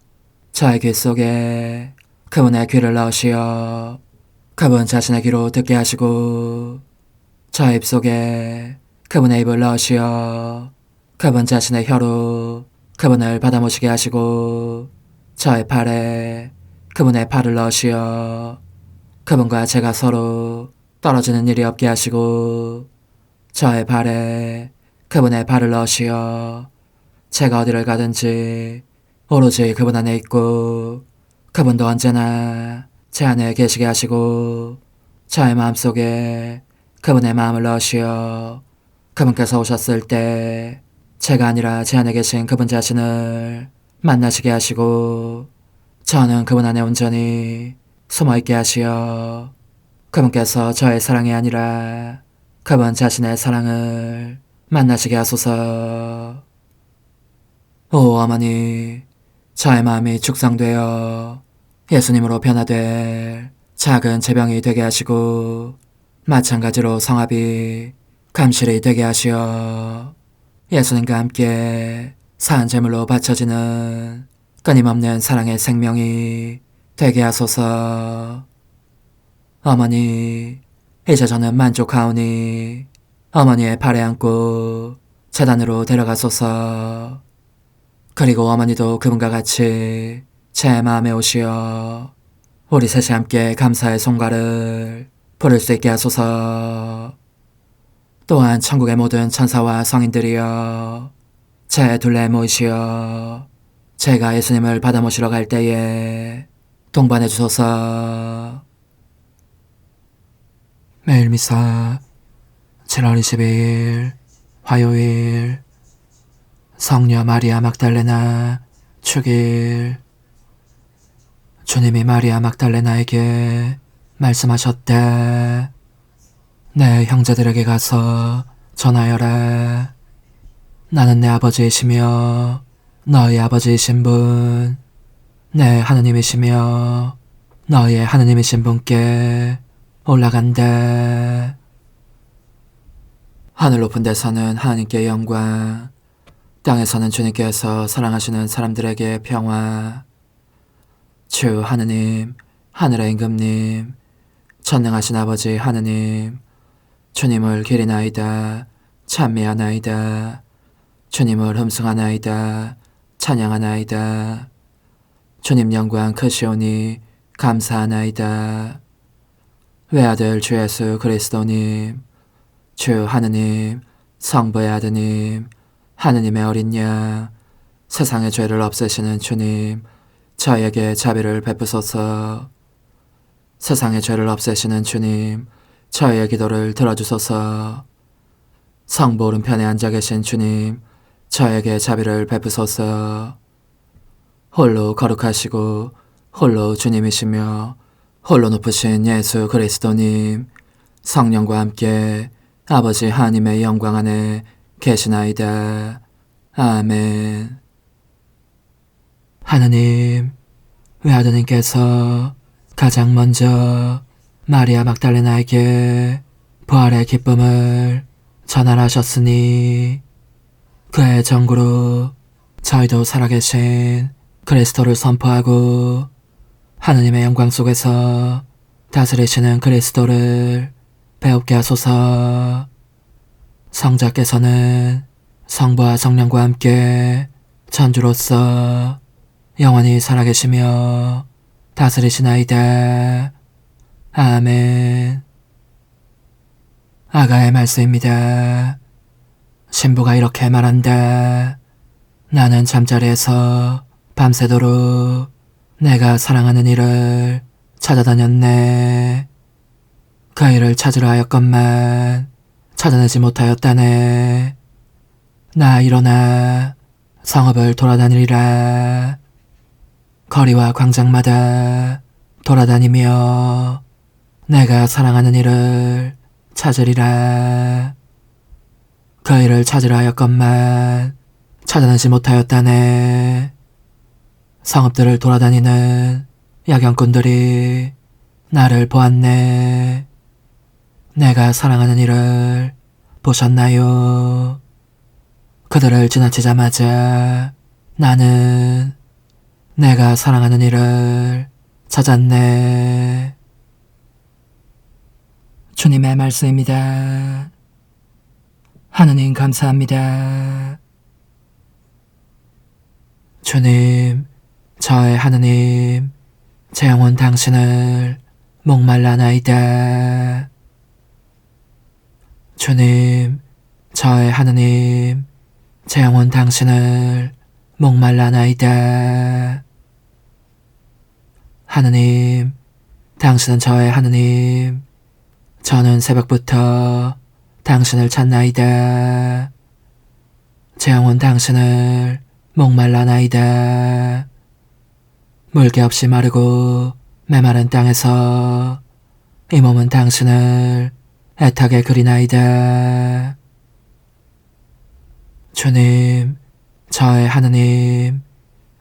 저의 귀 속에 그분의 귀를 넣으시어 그분 자신의 귀로 듣게 하시고 저의 입 속에 그분의 입을 넣으시어 그분 자신의 혀로 그분을 받아 모시게 하시고 저의 팔에 그분의 팔을 넣으시어 그분과 제가 서로 떨어지는 일이 없게 하시고 저의 발에 그분의 발을 넣으시어 제가 어디를 가든지 오로지 그분 안에 있고 그분도 언제나 제 안에 계시게 하시고 저의 마음속에 그분의 마음을 넣으시어 그분께서 오셨을 때 제가 아니라 제 안에 계신 그분 자신을 만나시게 하시고 저는 그분 안에 온전히 숨어있게 하시어 그분께서 저의 사랑이 아니라 그분 자신의 사랑을 만나시게 하소서. 오 어머니, 저의 마음이 축성되어 예수님으로 변화될 작은 제병이 되게 하시고 마찬가지로 성합이 감실이 되게 하시어 예수님과 함께 산 제물로 바쳐지는 끊임없는 사랑의 생명이 되게 하소서. 어머니, 이제 저는 만족하오니 어머니의 발에 안고 제단으로 데려가소서. 그리고 어머니도 그분과 같이 제 마음에 오시어 우리 셋이 함께 감사의 송가를 부를 수 있게 하소서. 또한 천국의 모든 천사와 성인들이여 제 둘레에 모이시어 제가 예수님을 받아 모시러 갈 때에 동반해 주소서. 매일 미사 7월 22일 화요일 성녀 마리아 막달레나 축일. 주님이 마리아 막달레나에게 말씀하셨대. 내 형제들에게 가서 전하여라. 나는 내 아버지이시며 너희 아버지이신 분, 내 하느님이시며 너희의 하느님이신 분께 올라간다. 하늘 높은 데서는 하나님께 영광, 땅에서는 주님께서 사랑하시는 사람들에게 평화. 주 하느님, 하늘의 임금님, 전능하신 아버지 하느님, 주님을 기리나이다, 찬미하나이다. 주님을 흠숭하나이다, 찬양하나이다. 주님 영광 크시오니 감사하나이다. 외아들 주 예수 그리스도님, 주 하느님, 성부의 아드님, 하느님의 어린 양, 세상의 죄를 없애시는 주님, 저에게 자비를 베푸소서. 세상의 죄를 없애시는 주님, 저의 기도를 들어주소서. 성부 오른편에 앉아 계신 주님, 저에게 자비를 베푸소서. 홀로 거룩하시고 홀로 주님이시며 홀로 높으신 예수 그리스도님, 성령과 함께 아버지 하나님의 영광 안에 계시나이다. 아멘. 하느님, 외아드님께서 가장 먼저 마리아 막달레나에게 부활의 기쁨을 전하셨으니 그의 전구로 저희도 살아계신 그리스도를 선포하고 하느님의 영광 속에서 다스리시는 그리스도를 배웁게 하소서. 성자께서는 성부와 성령과 함께 전주로서 영원히 살아계시며 다스리시나이다. 아멘. 아가의 말씀입니다. 신부가 이렇게 말한다. 나는 잠자리에서 밤새도록 내가 사랑하는 이를 찾아다녔네. 그 이를 찾으려 하였건만 찾아내지 못하였다네. 나 일어나 성읍을 돌아다니리라. 거리와 광장마다 돌아다니며 내가 사랑하는 이를 찾으리라. 그 이를 찾으려 하였건만 찾아내지 못하였다네. 성읍들을 돌아다니는 야경꾼들이 나를 보았네. 내가 사랑하는 이를 보셨나요? 그들을 지나치자마자 나는 내가 사랑하는 이를 찾았네. 주님의 말씀입니다. 하느님 감사합니다. 주님, 저의 하느님, 제 영혼 당신을 목말라나이다. 주님, 저의 하느님, 제 영혼 당신을 목말라나이다. 하느님, 당신은 저의 하느님, 저는 새벽부터 당신을 찾나이다. 제 영혼 당신을 목말라나이다. 물기 없이 마르고 메마른 땅에서 이 몸은 당신을 애타게 그리나이다. 주님, 저의 하느님,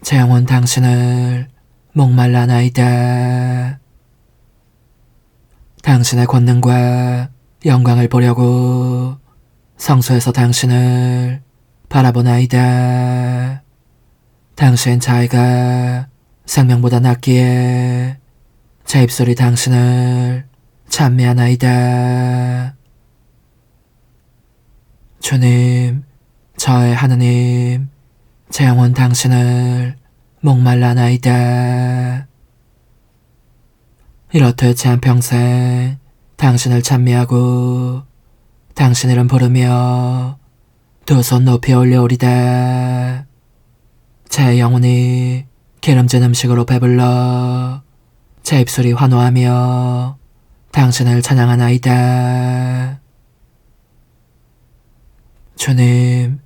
제 영혼 당신을 목말라나이다. 당신의 권능과 영광을 보려고 성소에서 당신을 바라보나이다. 당신 자애가 생명보다 낫기에 제 입술이 당신을 찬미하나이다. 주님, 저의 하느님, 제 영혼 당신을 목말라나이다. 이렇듯 제 한평생 당신을 찬미하고 당신 이름 부르며 두 손 높이 올려오리다. 제 영혼이 기름진 음식으로 배불러 제 입술이 환호하며 당신을 찬양하나이다. 주님,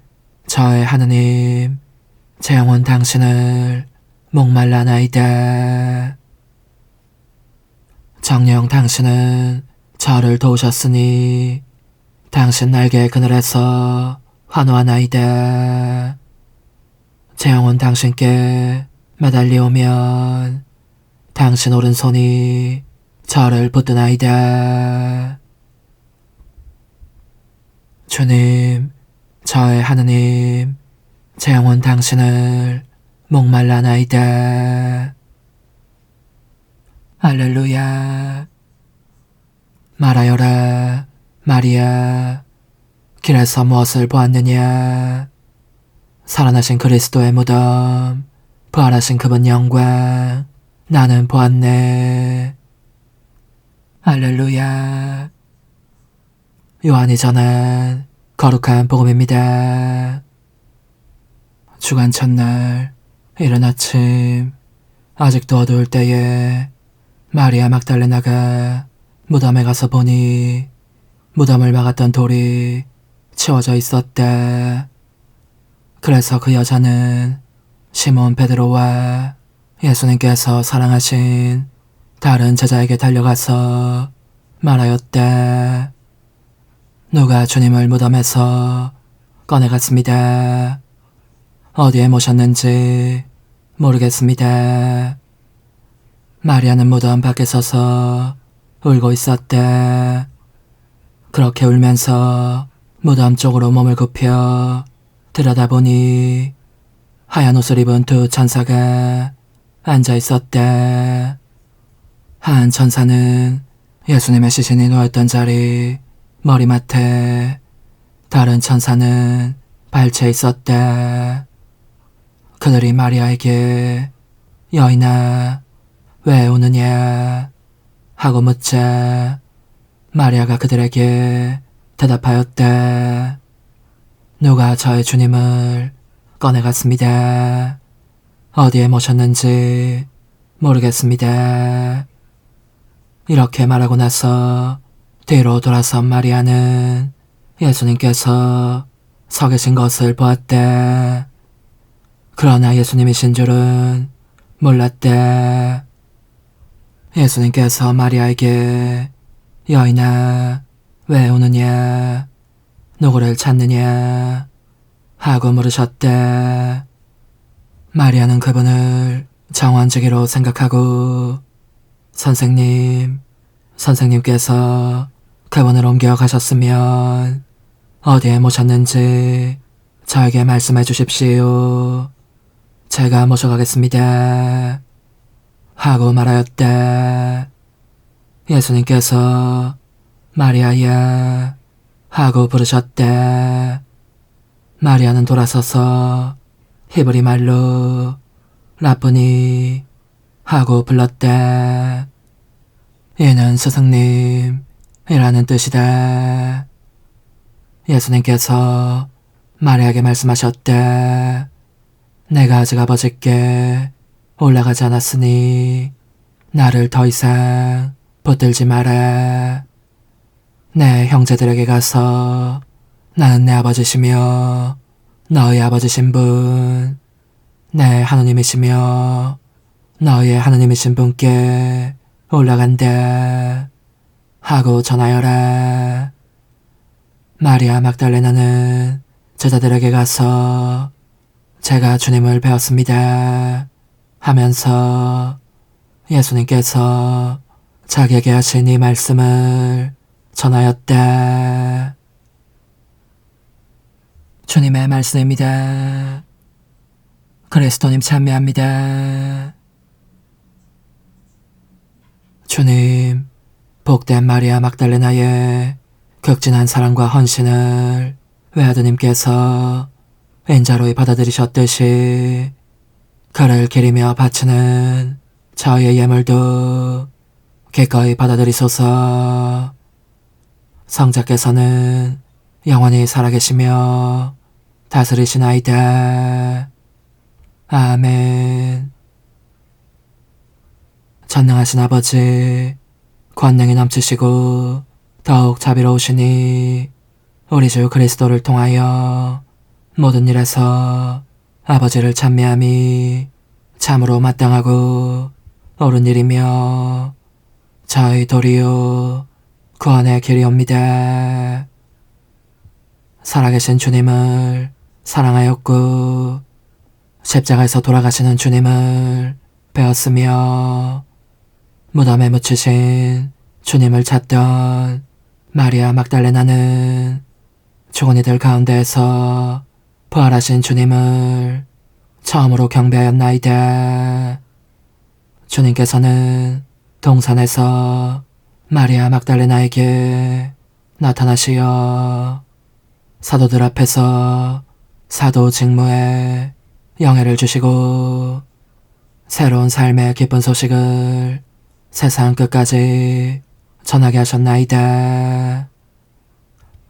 저의 하느님, 제 영혼 당신을 목말라나이다. 정녕 당신은 저를 도우셨으니 당신 날개의 그늘에서 환호하나이다. 제 영혼 당신께 매달리오면 당신 오른손이 저를 붙드나이다. 주님, 저의 하느님, 제 영혼 당신을 목말라나이다. 할렐루야. 말하여라, 마리아. 길에서 무엇을 보았느냐? 살아나신 그리스도의 무덤, 부활하신 그분 영광, 나는 보았네. 할렐루야. 요한이 전한 거룩한 복음입니다. 주간 첫날, 이른 아침, 아직도 어두울 때에 마리아 막달레나가 무덤에 가서 보니 무덤을 막았던 돌이 치워져 있었다. 그래서 그 여자는 시몬 베드로와 예수님께서 사랑하신 다른 제자에게 달려가서 말하였다. 누가 주님을 무덤에서 꺼내갔습니다. 어디에 모셨는지 모르겠습니다. 마리아는 무덤 밖에 서서 울고 있었다. 그렇게 울면서 무덤 쪽으로 몸을 굽혀 들여다보니 하얀 옷을 입은 두 천사가 앉아 있었다. 한 천사는 예수님의 시신이 누워있던 자리 머리맡에, 다른 천사는 발치에 있었다. 그들이 마리아에게 여인아, 왜 우느냐 하고 묻자 마리아가 그들에게 대답하였다. 누가 저의 주님을 꺼내갔습니다. 어디에 모셨는지 모르겠습니다. 이렇게 말하고 나서 뒤로 돌아선 마리아는 예수님께서 서 계신 것을 보았다. 그러나 예수님이신 줄은 몰랐다. 예수님께서 마리아에게 여인아, 왜 우느냐, 누구를 찾느냐 하고 물으셨다. 마리아는 그분을 정원지기로 생각하고 선생님께서 그분을 옮겨가셨으면 어디에 모셨는지 저에게 말씀해 주십시오. 제가 모셔가겠습니다. 하고 말하였다. 예수님께서 마리아야 하고 부르셨다. 마리아는 돌아서서 히브리 말로 라쁘니 하고 불렀다. 이는 스승님이라는 뜻이다. 예수님께서 마리아에게 말씀하셨다. 내가 아직 아버지께 올라가지 않았으니 나를 더 이상 붙들지 마라. 내 형제들에게 가서 나는 내 아버지시며 너희 아버지신 분, 내 하느님이시며 너희의 하느님이신 분께 올라간다 하고 전하여라. 마리아 막달레나는 제자들에게 가서 제가 주님을 배웠습니다 하면서 예수님께서 자기에게 하신 이 말씀을 전하였다. 주님의 말씀입니다. 그리스도님 찬미합니다. 주님, 복된 마리아 막달레나의 극진한 사랑과 헌신을 외아드님께서 인자로이 받아들이셨듯이 그를 기리며 바치는 저희의 예물도 기꺼이 받아들이소서. 성자께서는 영원히 살아계시며 다스리시나이다. 아멘. 전능하신 아버지, 권능이 넘치시고 더욱 자비로우시니 우리 주 그리스도를 통하여 모든 일에서 아버지를 찬미함이 참으로 마땅하고 옳은 일이며 저희 도리요 구원의 길이옵니다. 살아계신 주님을 사랑하였고 십자가에서 돌아가시는 주님을 배웠으며 무덤에 묻히신 주님을 찾던 마리아 막달레나는 죽은 이들 가운데에서 부활하신 주님을 처음으로 경배하였나이다. 주님께서는 동산에서 마리아 막달레나에게 나타나시어 사도들 앞에서 사도 직무에 영예를 주시고 새로운 삶의 기쁜 소식을 세상 끝까지 전하게 하셨나이다.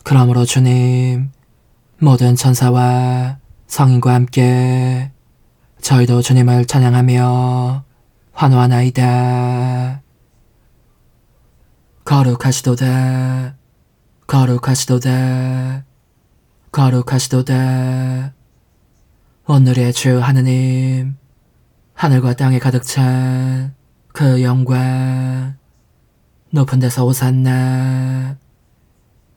그러므로 주님, 모든 천사와 성인과 함께 저희도 주님을 찬양하며 환호하나이다. 거룩하시도다. 거룩하시도다. 거룩하시도다. 오늘의 주 하느님, 하늘과 땅에 가득 찬 그 영광, 높은 데서 오산나.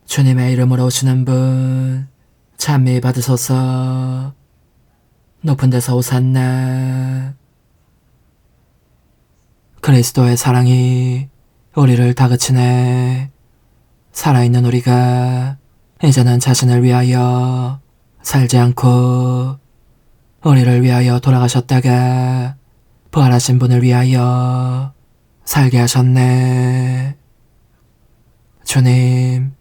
주님의 이름으로 오시는 분 찬미 받으소서. 높은 데서 오산나. 그리스도의 사랑이 우리를 다그치네. 살아있는 우리가 이제는 자신을 위하여 살지 않고 우리를 위하여 돌아가셨다가 부활하신 분을 위하여 살게 하셨네. 주님,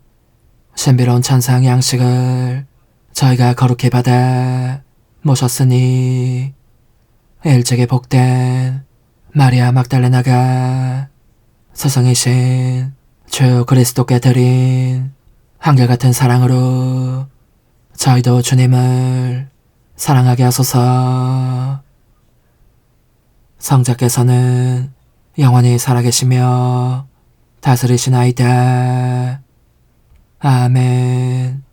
신비로운 찬상 양식을 저희가 거룩히 받아 모셨으니 일찍이 복된 마리아 막달레나가 스승이신 주 그리스도께 드린 한결같은 사랑으로 저희도 주님을 사랑하게 하소서. 성자께서는 영원히 살아계시며 다스리시나이다. 아멘.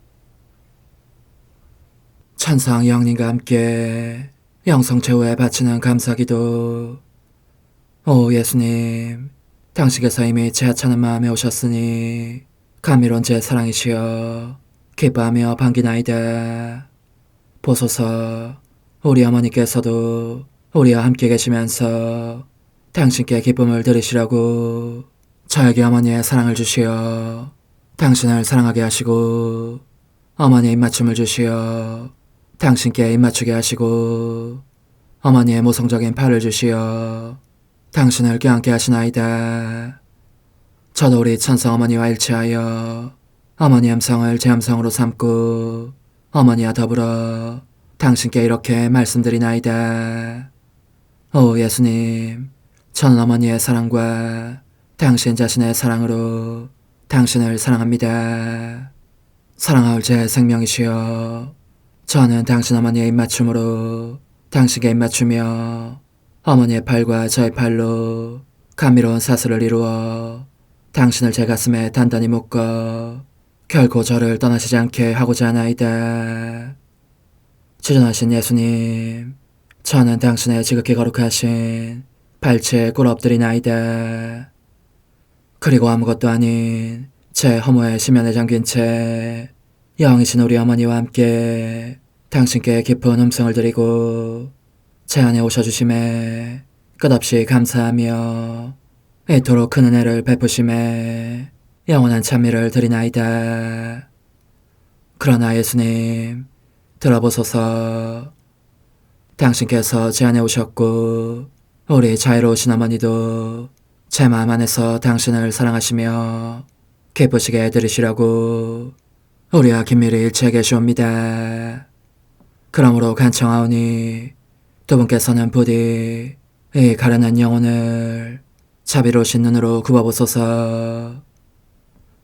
천상 영님과 함께 영성 최후에 바치는 감사기도. 오 예수님, 당신께서 이미 제 하찮은 마음에 오셨으니 감미로운 제 사랑이시여 기뻐하며 반기나이다. 보소서, 우리 어머니께서도 우리와 함께 계시면서 당신께 기쁨을 들으시라고 저에게 어머니의 사랑을 주시어 당신을 사랑하게 하시고 어머니의 입맞춤을 주시어 당신께 입맞추게 하시고 어머니의 모성적인 팔을 주시어 당신을 껴안게 하시나이다. 저도 우리 천성 어머니와 일치하여 어머니 음성을 제 음성으로 삼고 어머니와 더불어 당신께 이렇게 말씀드리나이다. 오 예수님, 저는 어머니의 사랑과 당신 자신의 사랑으로 당신을 사랑합니다. 사랑하올 제 생명이시여, 저는 당신 어머니의 입맞춤으로 당신께 입맞추며 어머니의 팔과 저의 팔로 감미로운 사슬을 이루어 당신을 제 가슴에 단단히 묶어 결코 저를 떠나시지 않게 하고자 하나이다. 지존하신 예수님, 저는 당신의 지극히 거룩하신 발치에 꿇어 엎드리나이다. 그리고 아무것도 아닌 제 허무에 심연에 잠긴 채 영이신 우리 어머니와 함께 당신께 깊은 음성을 드리고 제 안에 오셔주심에 끝없이 감사하며 이토록 큰 은혜를 베푸심에 영원한 찬미를 드리나이다. 그러나 예수님, 들어보소서. 당신께서 제 안에 오셨고 우리 자유로우신 어머니도 제 마음 안에서 당신을 사랑하시며 기쁘시게 들으시려고 우리와 긴밀히 일치해 계시옵니다. 그러므로 간청하오니 두 분께서는 부디 이 가련한 영혼을 자비로우신 눈으로 굽어보소서.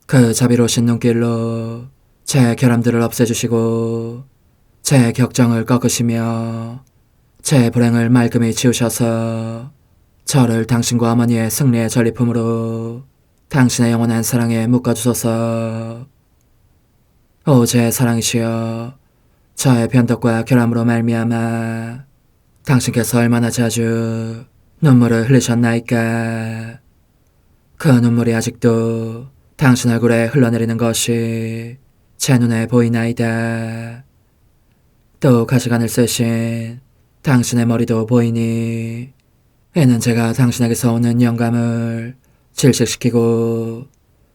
그 자비로우신 눈길로 제 결함들을 없애주시고 제 격정을 꺾으시며 제 불행을 말끔히 지우셔서 저를 당신과 어머니의 승리의 전리품으로 당신의 영원한 사랑에 묶어주소서. 오 제 사랑이시여, 저의 변덕과 결함으로 말미암아 당신께서 얼마나 자주 눈물을 흘리셨나이까. 그 눈물이 아직도 당신 얼굴에 흘러내리는 것이 제 눈에 보이나이다. 또 가시관을 쓰신 당신의 머리도 보이니 이는 제가 당신에게서 오는 영감을 질식시키고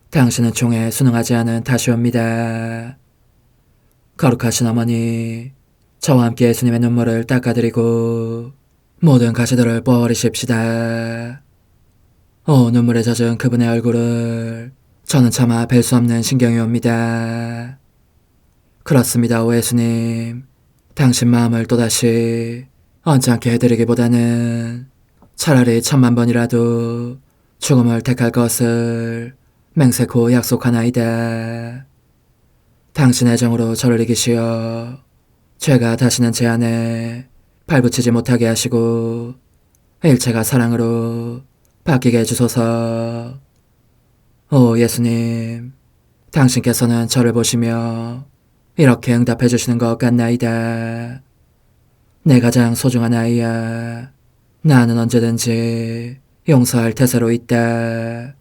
당신은 총에 순응하지 않은 탓이옵니다. 거룩하신 어머니, 저와 함께 예수님의 눈물을 닦아드리고 모든 가시들을 뽑아버리십시다. 오 눈물에 젖은 그분의 얼굴을 저는 차마 뵐 수 없는 신경이 옵니다. 그렇습니다. 오 예수님, 당신 마음을 또다시 언짢게 해드리기보다는 차라리 10,000,000번이라도 죽음을 택할 것을 맹세코 약속하나이다. 당신의 정으로 저를 이기시어 죄가 다시는 제 안에 발붙이지 못하게 하시고 일체가 사랑으로 바뀌게 해주소서. 오 예수님, 당신께서는 저를 보시며 이렇게 응답해 주시는 것 같나이다. 내 가장 소중한 아이야, 나는 언제든지 용서할 태세로 있다.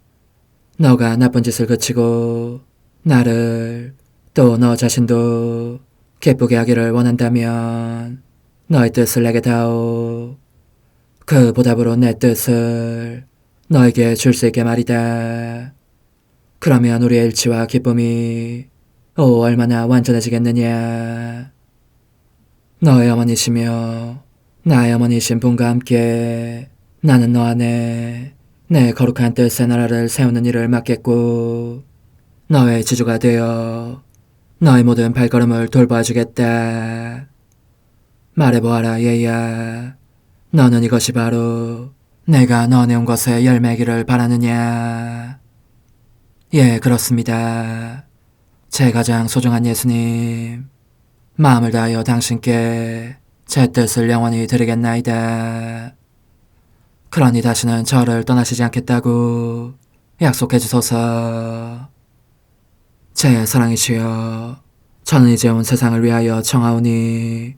너가 나쁜 짓을 그치고 나를 또 너 자신도 기쁘게 하기를 원한다면 너의 뜻을 내게 다오. 그 보답으로 내 뜻을 너에게 줄 수 있게 말이다. 그러면 우리의 일치와 기쁨이 얼마나 완전해지겠느냐. 너의 어머니시며 나의 어머니신 분과 함께 나는 너 안에 내 거룩한 뜻의 나라를 세우는 일을 맡겠고 너의 지주가 되어 너의 모든 발걸음을 돌봐주겠다. 말해보아라 얘야, 너는 이것이 바로 내가 너네 온 것의 열매기를 바라느냐. 예, 그렇습니다. 제 가장 소중한 예수님, 마음을 다하여 당신께 제 뜻을 영원히 드리겠나이다. 그러니 다시는 저를 떠나시지 않겠다고 약속해 주소서. 제 사랑이시여, 저는 이제 온 세상을 위하여 청하오니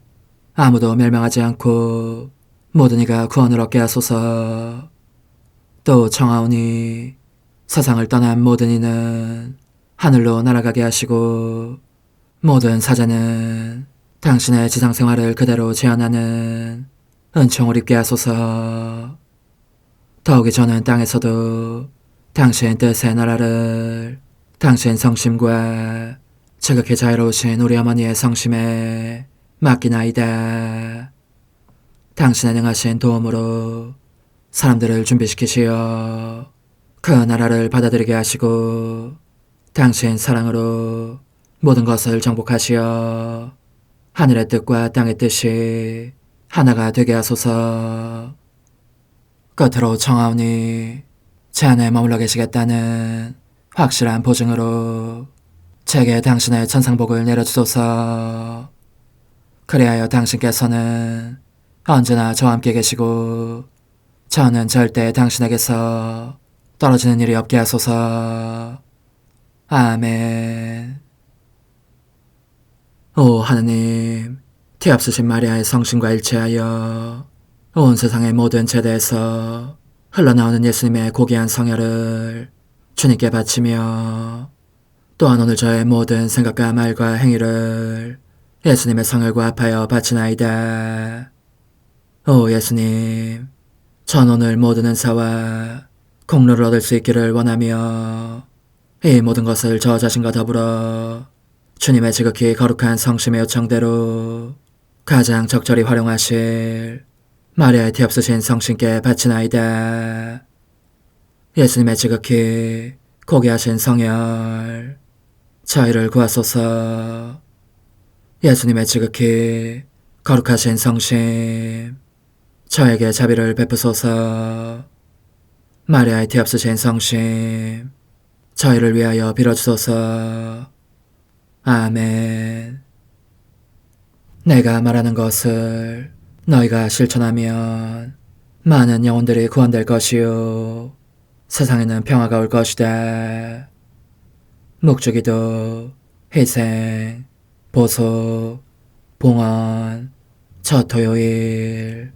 아무도 멸망하지 않고 모든 이가 구원을 얻게 하소서. 또 청하오니 세상을 떠난 모든 이는 하늘로 날아가게 하시고 모든 사자는 당신의 지상생활을 그대로 재현하는 은총을 입게 하소서. 더욱이 저는 땅에서도 당신 뜻의 나라를 당신 성심과 지극히 자유로우신 우리 어머니의 성심에 맡기나이다. 당신의 능하신 도움으로 사람들을 준비시키시어 그 나라를 받아들이게 하시고 당신 사랑으로 모든 것을 정복하시어 하늘의 뜻과 땅의 뜻이 하나가 되게 하소서. 끝으로 청하오니 제 안에 머물러 계시겠다는 확실한 보증으로 제게 당신의 천상복을 내려주소서. 그리하여 당신께서는 언제나 저와 함께 계시고 저는 절대 당신에게서 떨어지는 일이 없게 하소서. 아멘. 오 하느님, 티없으신 마리아의 성신과 일치하여 온 세상의 모든 제대에서 흘러나오는 예수님의 고귀한 성혈을 주님께 바치며 또한 오늘 저의 모든 생각과 말과 행위를 예수님의 성혈과 합하여 바치나이다. 오 예수님, 전 오늘 모든 은사와 공로를 얻을 수 있기를 원하며 이 모든 것을 저 자신과 더불어 주님의 지극히 거룩한 성심의 요청대로 가장 적절히 활용하실 마리아의 티없으신 성신께 바치나이다. 예수님의 지극히 고귀하신 성혈, 저희를 구하소서. 예수님의 지극히 거룩하신 성심, 저에게 자비를 베푸소서. 마리아의 티없으신 성심, 저희를 위하여 빌어주소서. 아멘. 내가 말하는 것을 너희가 실천하면 많은 영혼들이 구원될 것이요 세상에는 평화가 올 것이다. 묵주기도, 희생, 보소, 봉헌, 첫 토요일.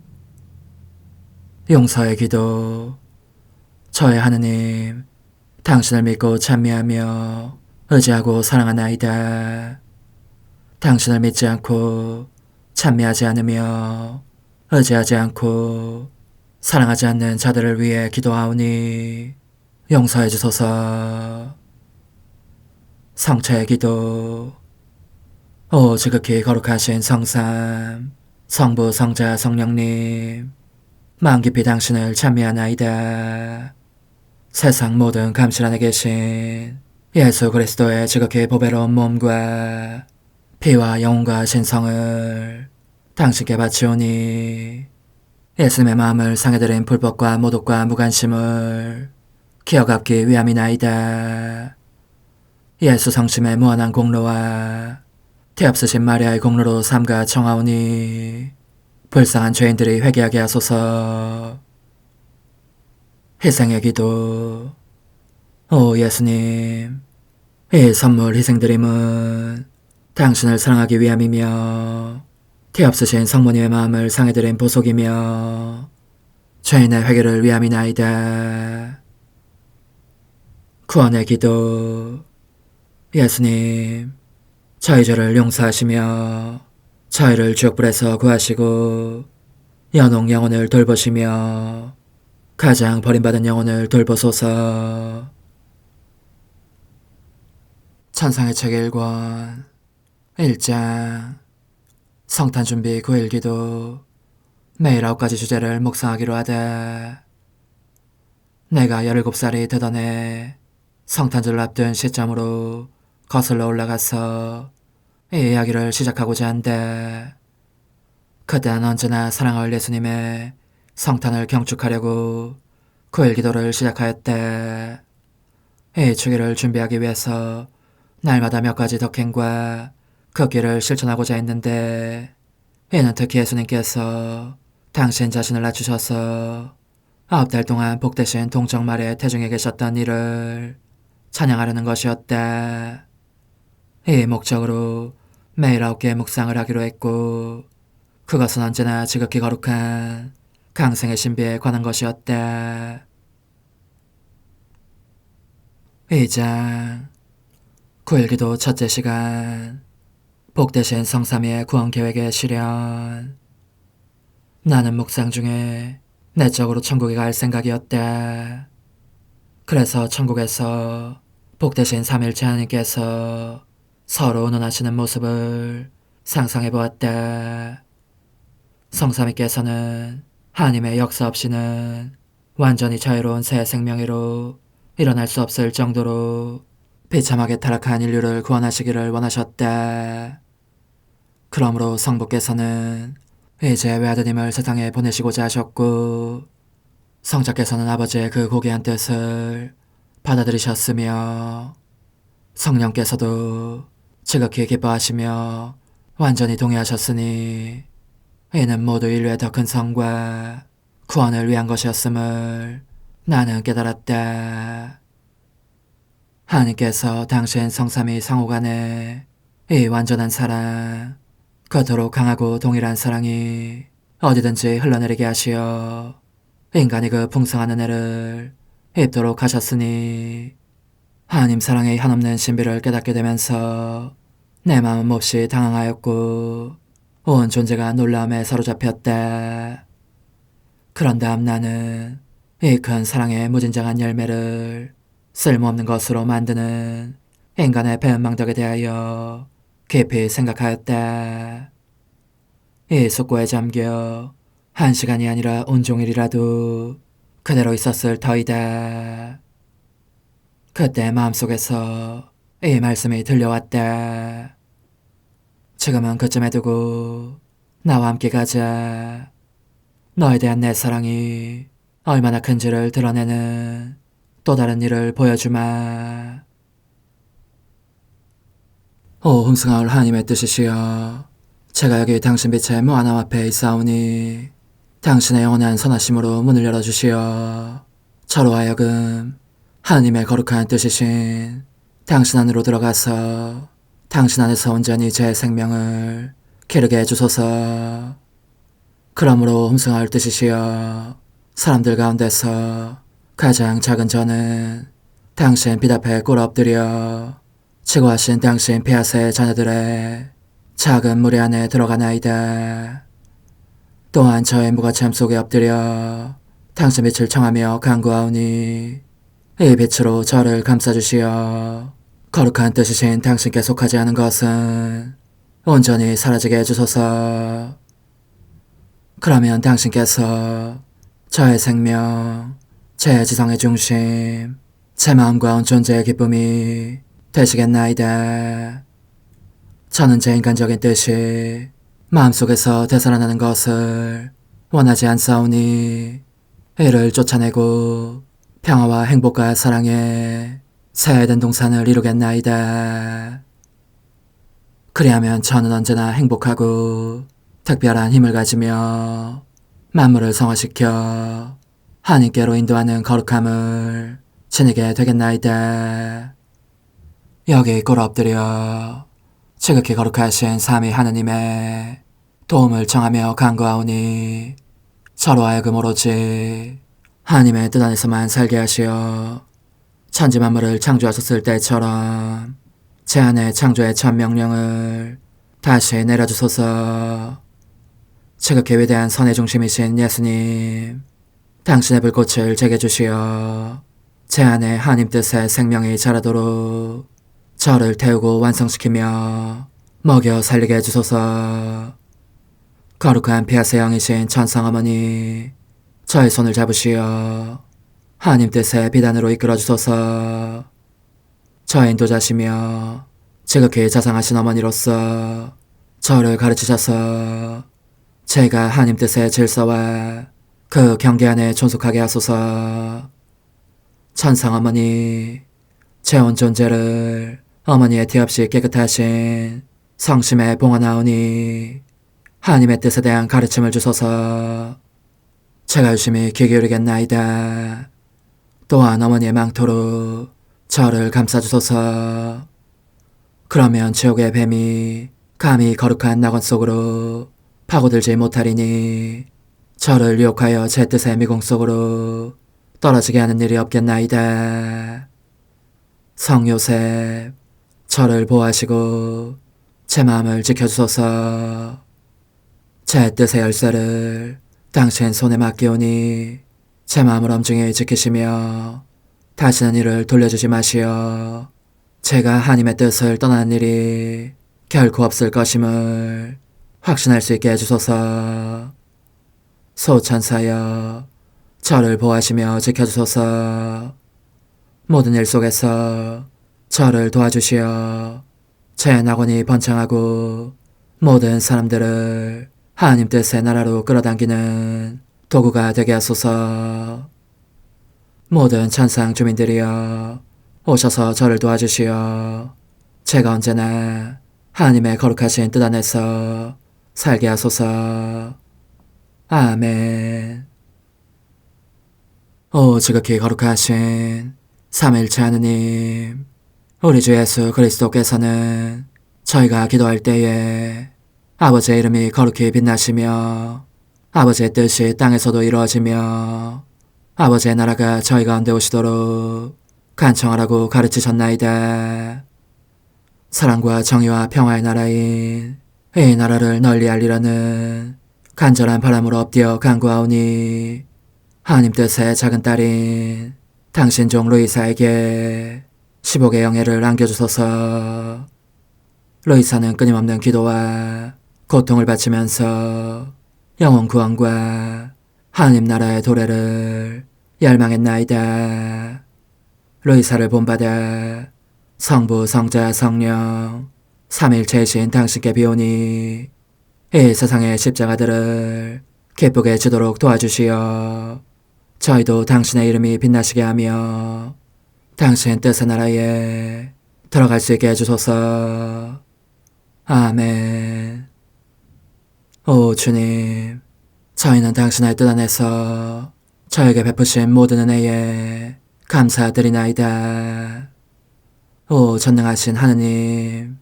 용서의 기도. 저의 하느님, 당신을 믿고 찬미하며 의지하고 사랑하나이다. 당신을 믿지 않고 찬미하지 않으며 의지하지 않고 사랑하지 않는 자들을 위해 기도하오니 용서해 주소서. 성체의 기도. 오 지극히 거룩하신 성삼, 성부, 성자, 성령님, 마음 깊이 당신을 찬미하나이다. 세상 모든 감실 안에 계신 예수 그리스도의 지극히 보배로운 몸과 피와 영혼과 신성을 당신께 바치오니 예수님의 마음을 상해드린 불법과 모독과 무관심을 기어갚기 위함이나이다. 예수 성심의 무한한 공로와 티없으신 마리아의 공로로 삼가 청하오니 불쌍한 죄인들이 회개하게 하소서. 희생의 기도. 오 예수님, 이 선물 희생드림은 당신을 사랑하기 위함이며 티없으신 성모님의 마음을 상해드린 보속이며 죄인의 회개를 위함이나이다. 구원의 기도. 예수님, 저희 죄를 용서하시며 저희를 지옥불에서 구하시고 연옥 영혼을 돌보시며 가장 버림받은 영혼을 돌보소서. 천상의 책 1권 1장. 성탄 준비 9일 기도. 매일 9가지 주제를 묵상하기로 하되 내가 17살이 되던 해 성탄절을 앞둔 시점으로 거슬러 올라가서 이 이야기를 시작하고자 한데 그때는 언제나 사랑할 예수님의 성탄을 경축하려고 9일 기도를 시작하였대. 이 주기를 준비하기 위해서 날마다 몇 가지 덕행과 극기를 실천하고자 했는데 이는 특히 예수님께서 당신 자신을 낮추셔서 9달 동안 복되신 동정말에 태중에 계셨던 이를 찬양하려는 것이었다. 이 목적으로 매일 9개의 묵상을 하기로 했고 그것은 언제나 지극히 거룩한 강생의 신비에 관한 것이었다. 2장. 9일 기도 첫째 시간. 복되신 성삼위의 구원 계획의 실현. 나는 묵상 중에 내적으로 천국에 갈 생각이었다. 그래서 천국에서 복되신 삼일체 하나님께서 서로 운운하시는 모습을 상상해 보았다. 성삼위께서는 하나님의 역사 없이는 완전히 자유로운 새 생명으로 일어날 수 없을 정도로 비참하게 타락한 인류를 구원하시기를 원하셨다. 그러므로 성부께서는 이제 외아드님을 세상에 보내시고자 하셨고 성자께서는 아버지의 그 고귀한 뜻을 받아들이셨으며 성령께서도 지극히 기뻐하시며 완전히 동의하셨으니 이는 모두 인류의 더 큰 성과 구원을 위한 것이었음을 나는 깨달았다. 하나님께서 당신 성삼위 상호간에 이 완전한 사랑, 그토록 강하고 동일한 사랑이 어디든지 흘러내리게 하시어 인간이 그 풍성한 은혜를 입도록 하셨으니 하나님 사랑의 한없는 신비를 깨닫게 되면서 내 마음은 몹시 당황하였고 온 존재가 놀라움에 사로잡혔다. 그런 다음 나는 이 큰 사랑의 무진장한 열매를 쓸모없는 것으로 만드는 인간의 배은망덕에 대하여 깊이 생각하였다. 이 숙고에 잠겨 1시간이 아니라 온종일이라도 그대로 있었을 터이다. 그때 마음속에서 이 말씀이 들려왔다. 지금은 그쯤에 두고 나와 함께 가자. 너에 대한 내 사랑이 얼마나 큰지를 드러내는 또 다른 일을 보여주마. 오 흥승하올 하나님의 뜻이시여, 제가 여기 당신 빛의 무한함 앞에 있사오니 당신의 영원한 선하심으로 문을 열어주시어 저로 하여금 하나님의 거룩한 뜻이신 당신 안으로 들어가서 당신 안에서 온전히 제 생명을 기르게 해주소서. 그러므로 흥승하올 뜻이시여, 사람들 가운데서 가장 작은 저는 당신 빛 앞에 꿇어 엎드려 치고하신 당신 폐하세 자녀들의 작은 무리 안에 들어가나이다. 또한 저의 무거참 속에 엎드려 당신 빛을 청하며 간구하오니 이 빛으로 저를 감싸주시어 거룩한 뜻이신 당신께 속하지 않은 것은 온전히 사라지게 해주소서. 그러면 당신께서 저의 생명, 제 지성의 중심, 제 마음과 온 존재의 기쁨이 되시겠나이다. 저는 제 인간적인 뜻이 마음속에서 되살아나는 것을 원하지 않사오니 이를 쫓아내고 평화와 행복과 사랑의 새해된 동산을 이루겠나이다. 그리하면 저는 언제나 행복하고 특별한 힘을 가지며 만물을 성화시켜 하나님께로 인도하는 거룩함을 지니게 되겠나이다. 여기 꿇어 엎드려 지극히 거룩하신 삼위 하느님의 도움을 청하며 간구하오니 저로 하여금 오로지 하나님의 뜻 안에서만 살게 하시어 천지 만물을 창조하셨을 때처럼 제 안에 창조의 첫 명령을 다시 내려주소서. 지극히 위대한 선의 중심이신 예수님, 당신의 불꽃을 제게 주시어 제 안에 하나님 뜻의 생명이 자라도록 저를 태우고 완성시키며 먹여 살리게 해주소서. 거룩한 피아세 영이신 천성어머니, 저의 손을 잡으시어 하나님 뜻의 비단으로 이끌어주소서. 저의 인도자시며 지극히 자상하신 어머니로서 저를 가르치셔서 제가 하나님 뜻의 질서와 그 경계 안에 존속하게 하소서. 천상어머니, 제 온 존재를 어머니의 티 없이 깨끗하신 성심에 봉헌하오니 하나님의 뜻에 대한 가르침을 주소서. 제가 열심히 귀 기울이겠나이다. 또한 어머니의 망토로 저를 감싸주소서. 그러면 지옥의 뱀이 감히 거룩한 낙원 속으로 파고들지 못하리니 저를 유혹하여 제 뜻의 미궁 속으로 떨어지게 하는 일이 없겠나이다. 성요셉, 저를 보호하시고 제 마음을 지켜주소서. 제 뜻의 열쇠를 당신 손에 맡기오니 제 마음을 엄중히 지키시며 다시는 이를 돌려주지 마시어 제가 하나님의 뜻을 떠나는 일이 결코 없을 것임을 확신할 수 있게 해주소서. 소천사여, 저를 보호하시며 지켜주소서. 모든 일 속에서 저를 도와주시어 제 낙원이 번창하고 모든 사람들을 하나님 뜻의 나라로 끌어당기는 도구가 되게 하소서. 모든 천상 주민들이여 오셔서 저를 도와주시어 제가 언제나 하나님의 거룩하신 뜻 안에서 살게 하소서. 아멘. 오 지극히 거룩하신 삼위일체 하느님, 우리 주 예수 그리스도께서는 저희가 기도할 때에 아버지의 이름이 거룩히 빛나시며 아버지의 뜻이 땅에서도 이루어지며 아버지의 나라가 저희 가운데 오시도록 간청하라고 가르치셨나이다. 사랑과 정의와 평화의 나라인 이 나라를 널리 알리려는 간절한 바람으로 엎드려 간구하오니 하나님 뜻의 작은 딸인 당신 종 루이사에게 10억의 영예를 안겨주소서. 루이사는 끊임없는 기도와 고통을 바치면서 영혼 구원과 하나님 나라의 도래를 열망했나이다. 루이사를 본받아 성부, 성자, 성령 삼일체이신 당신께 비오니 이 세상의 십자가들을 기쁘게 지도록 도와주시어 저희도 당신의 이름이 빛나시게 하며 당신 뜻의 나라에 들어갈 수 있게 해주소서. 아멘. 오 주님, 저희는 당신의 뜻 안에서 저에게 베푸신 모든 은혜에 감사드리나이다. 오 전능하신 하느님,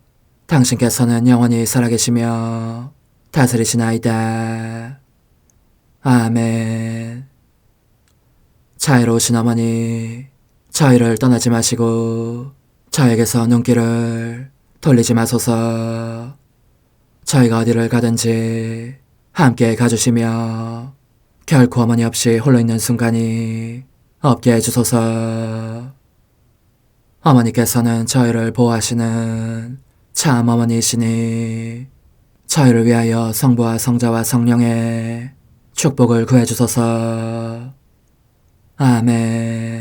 당신께서는 영원히 살아계시며 다스리시나이다. 아멘. 자애로우신 어머니, 저희를 떠나지 마시고 저에게서 눈길을 돌리지 마소서. 저희가 어디를 가든지 함께 가주시며 결코 어머니 없이 홀로 있는 순간이 없게 해주소서. 어머니께서는 저희를 보호하시는 참 어머니이시니 저희를 위하여 성부와 성자와 성령의 축복을 구해주소서. 아멘.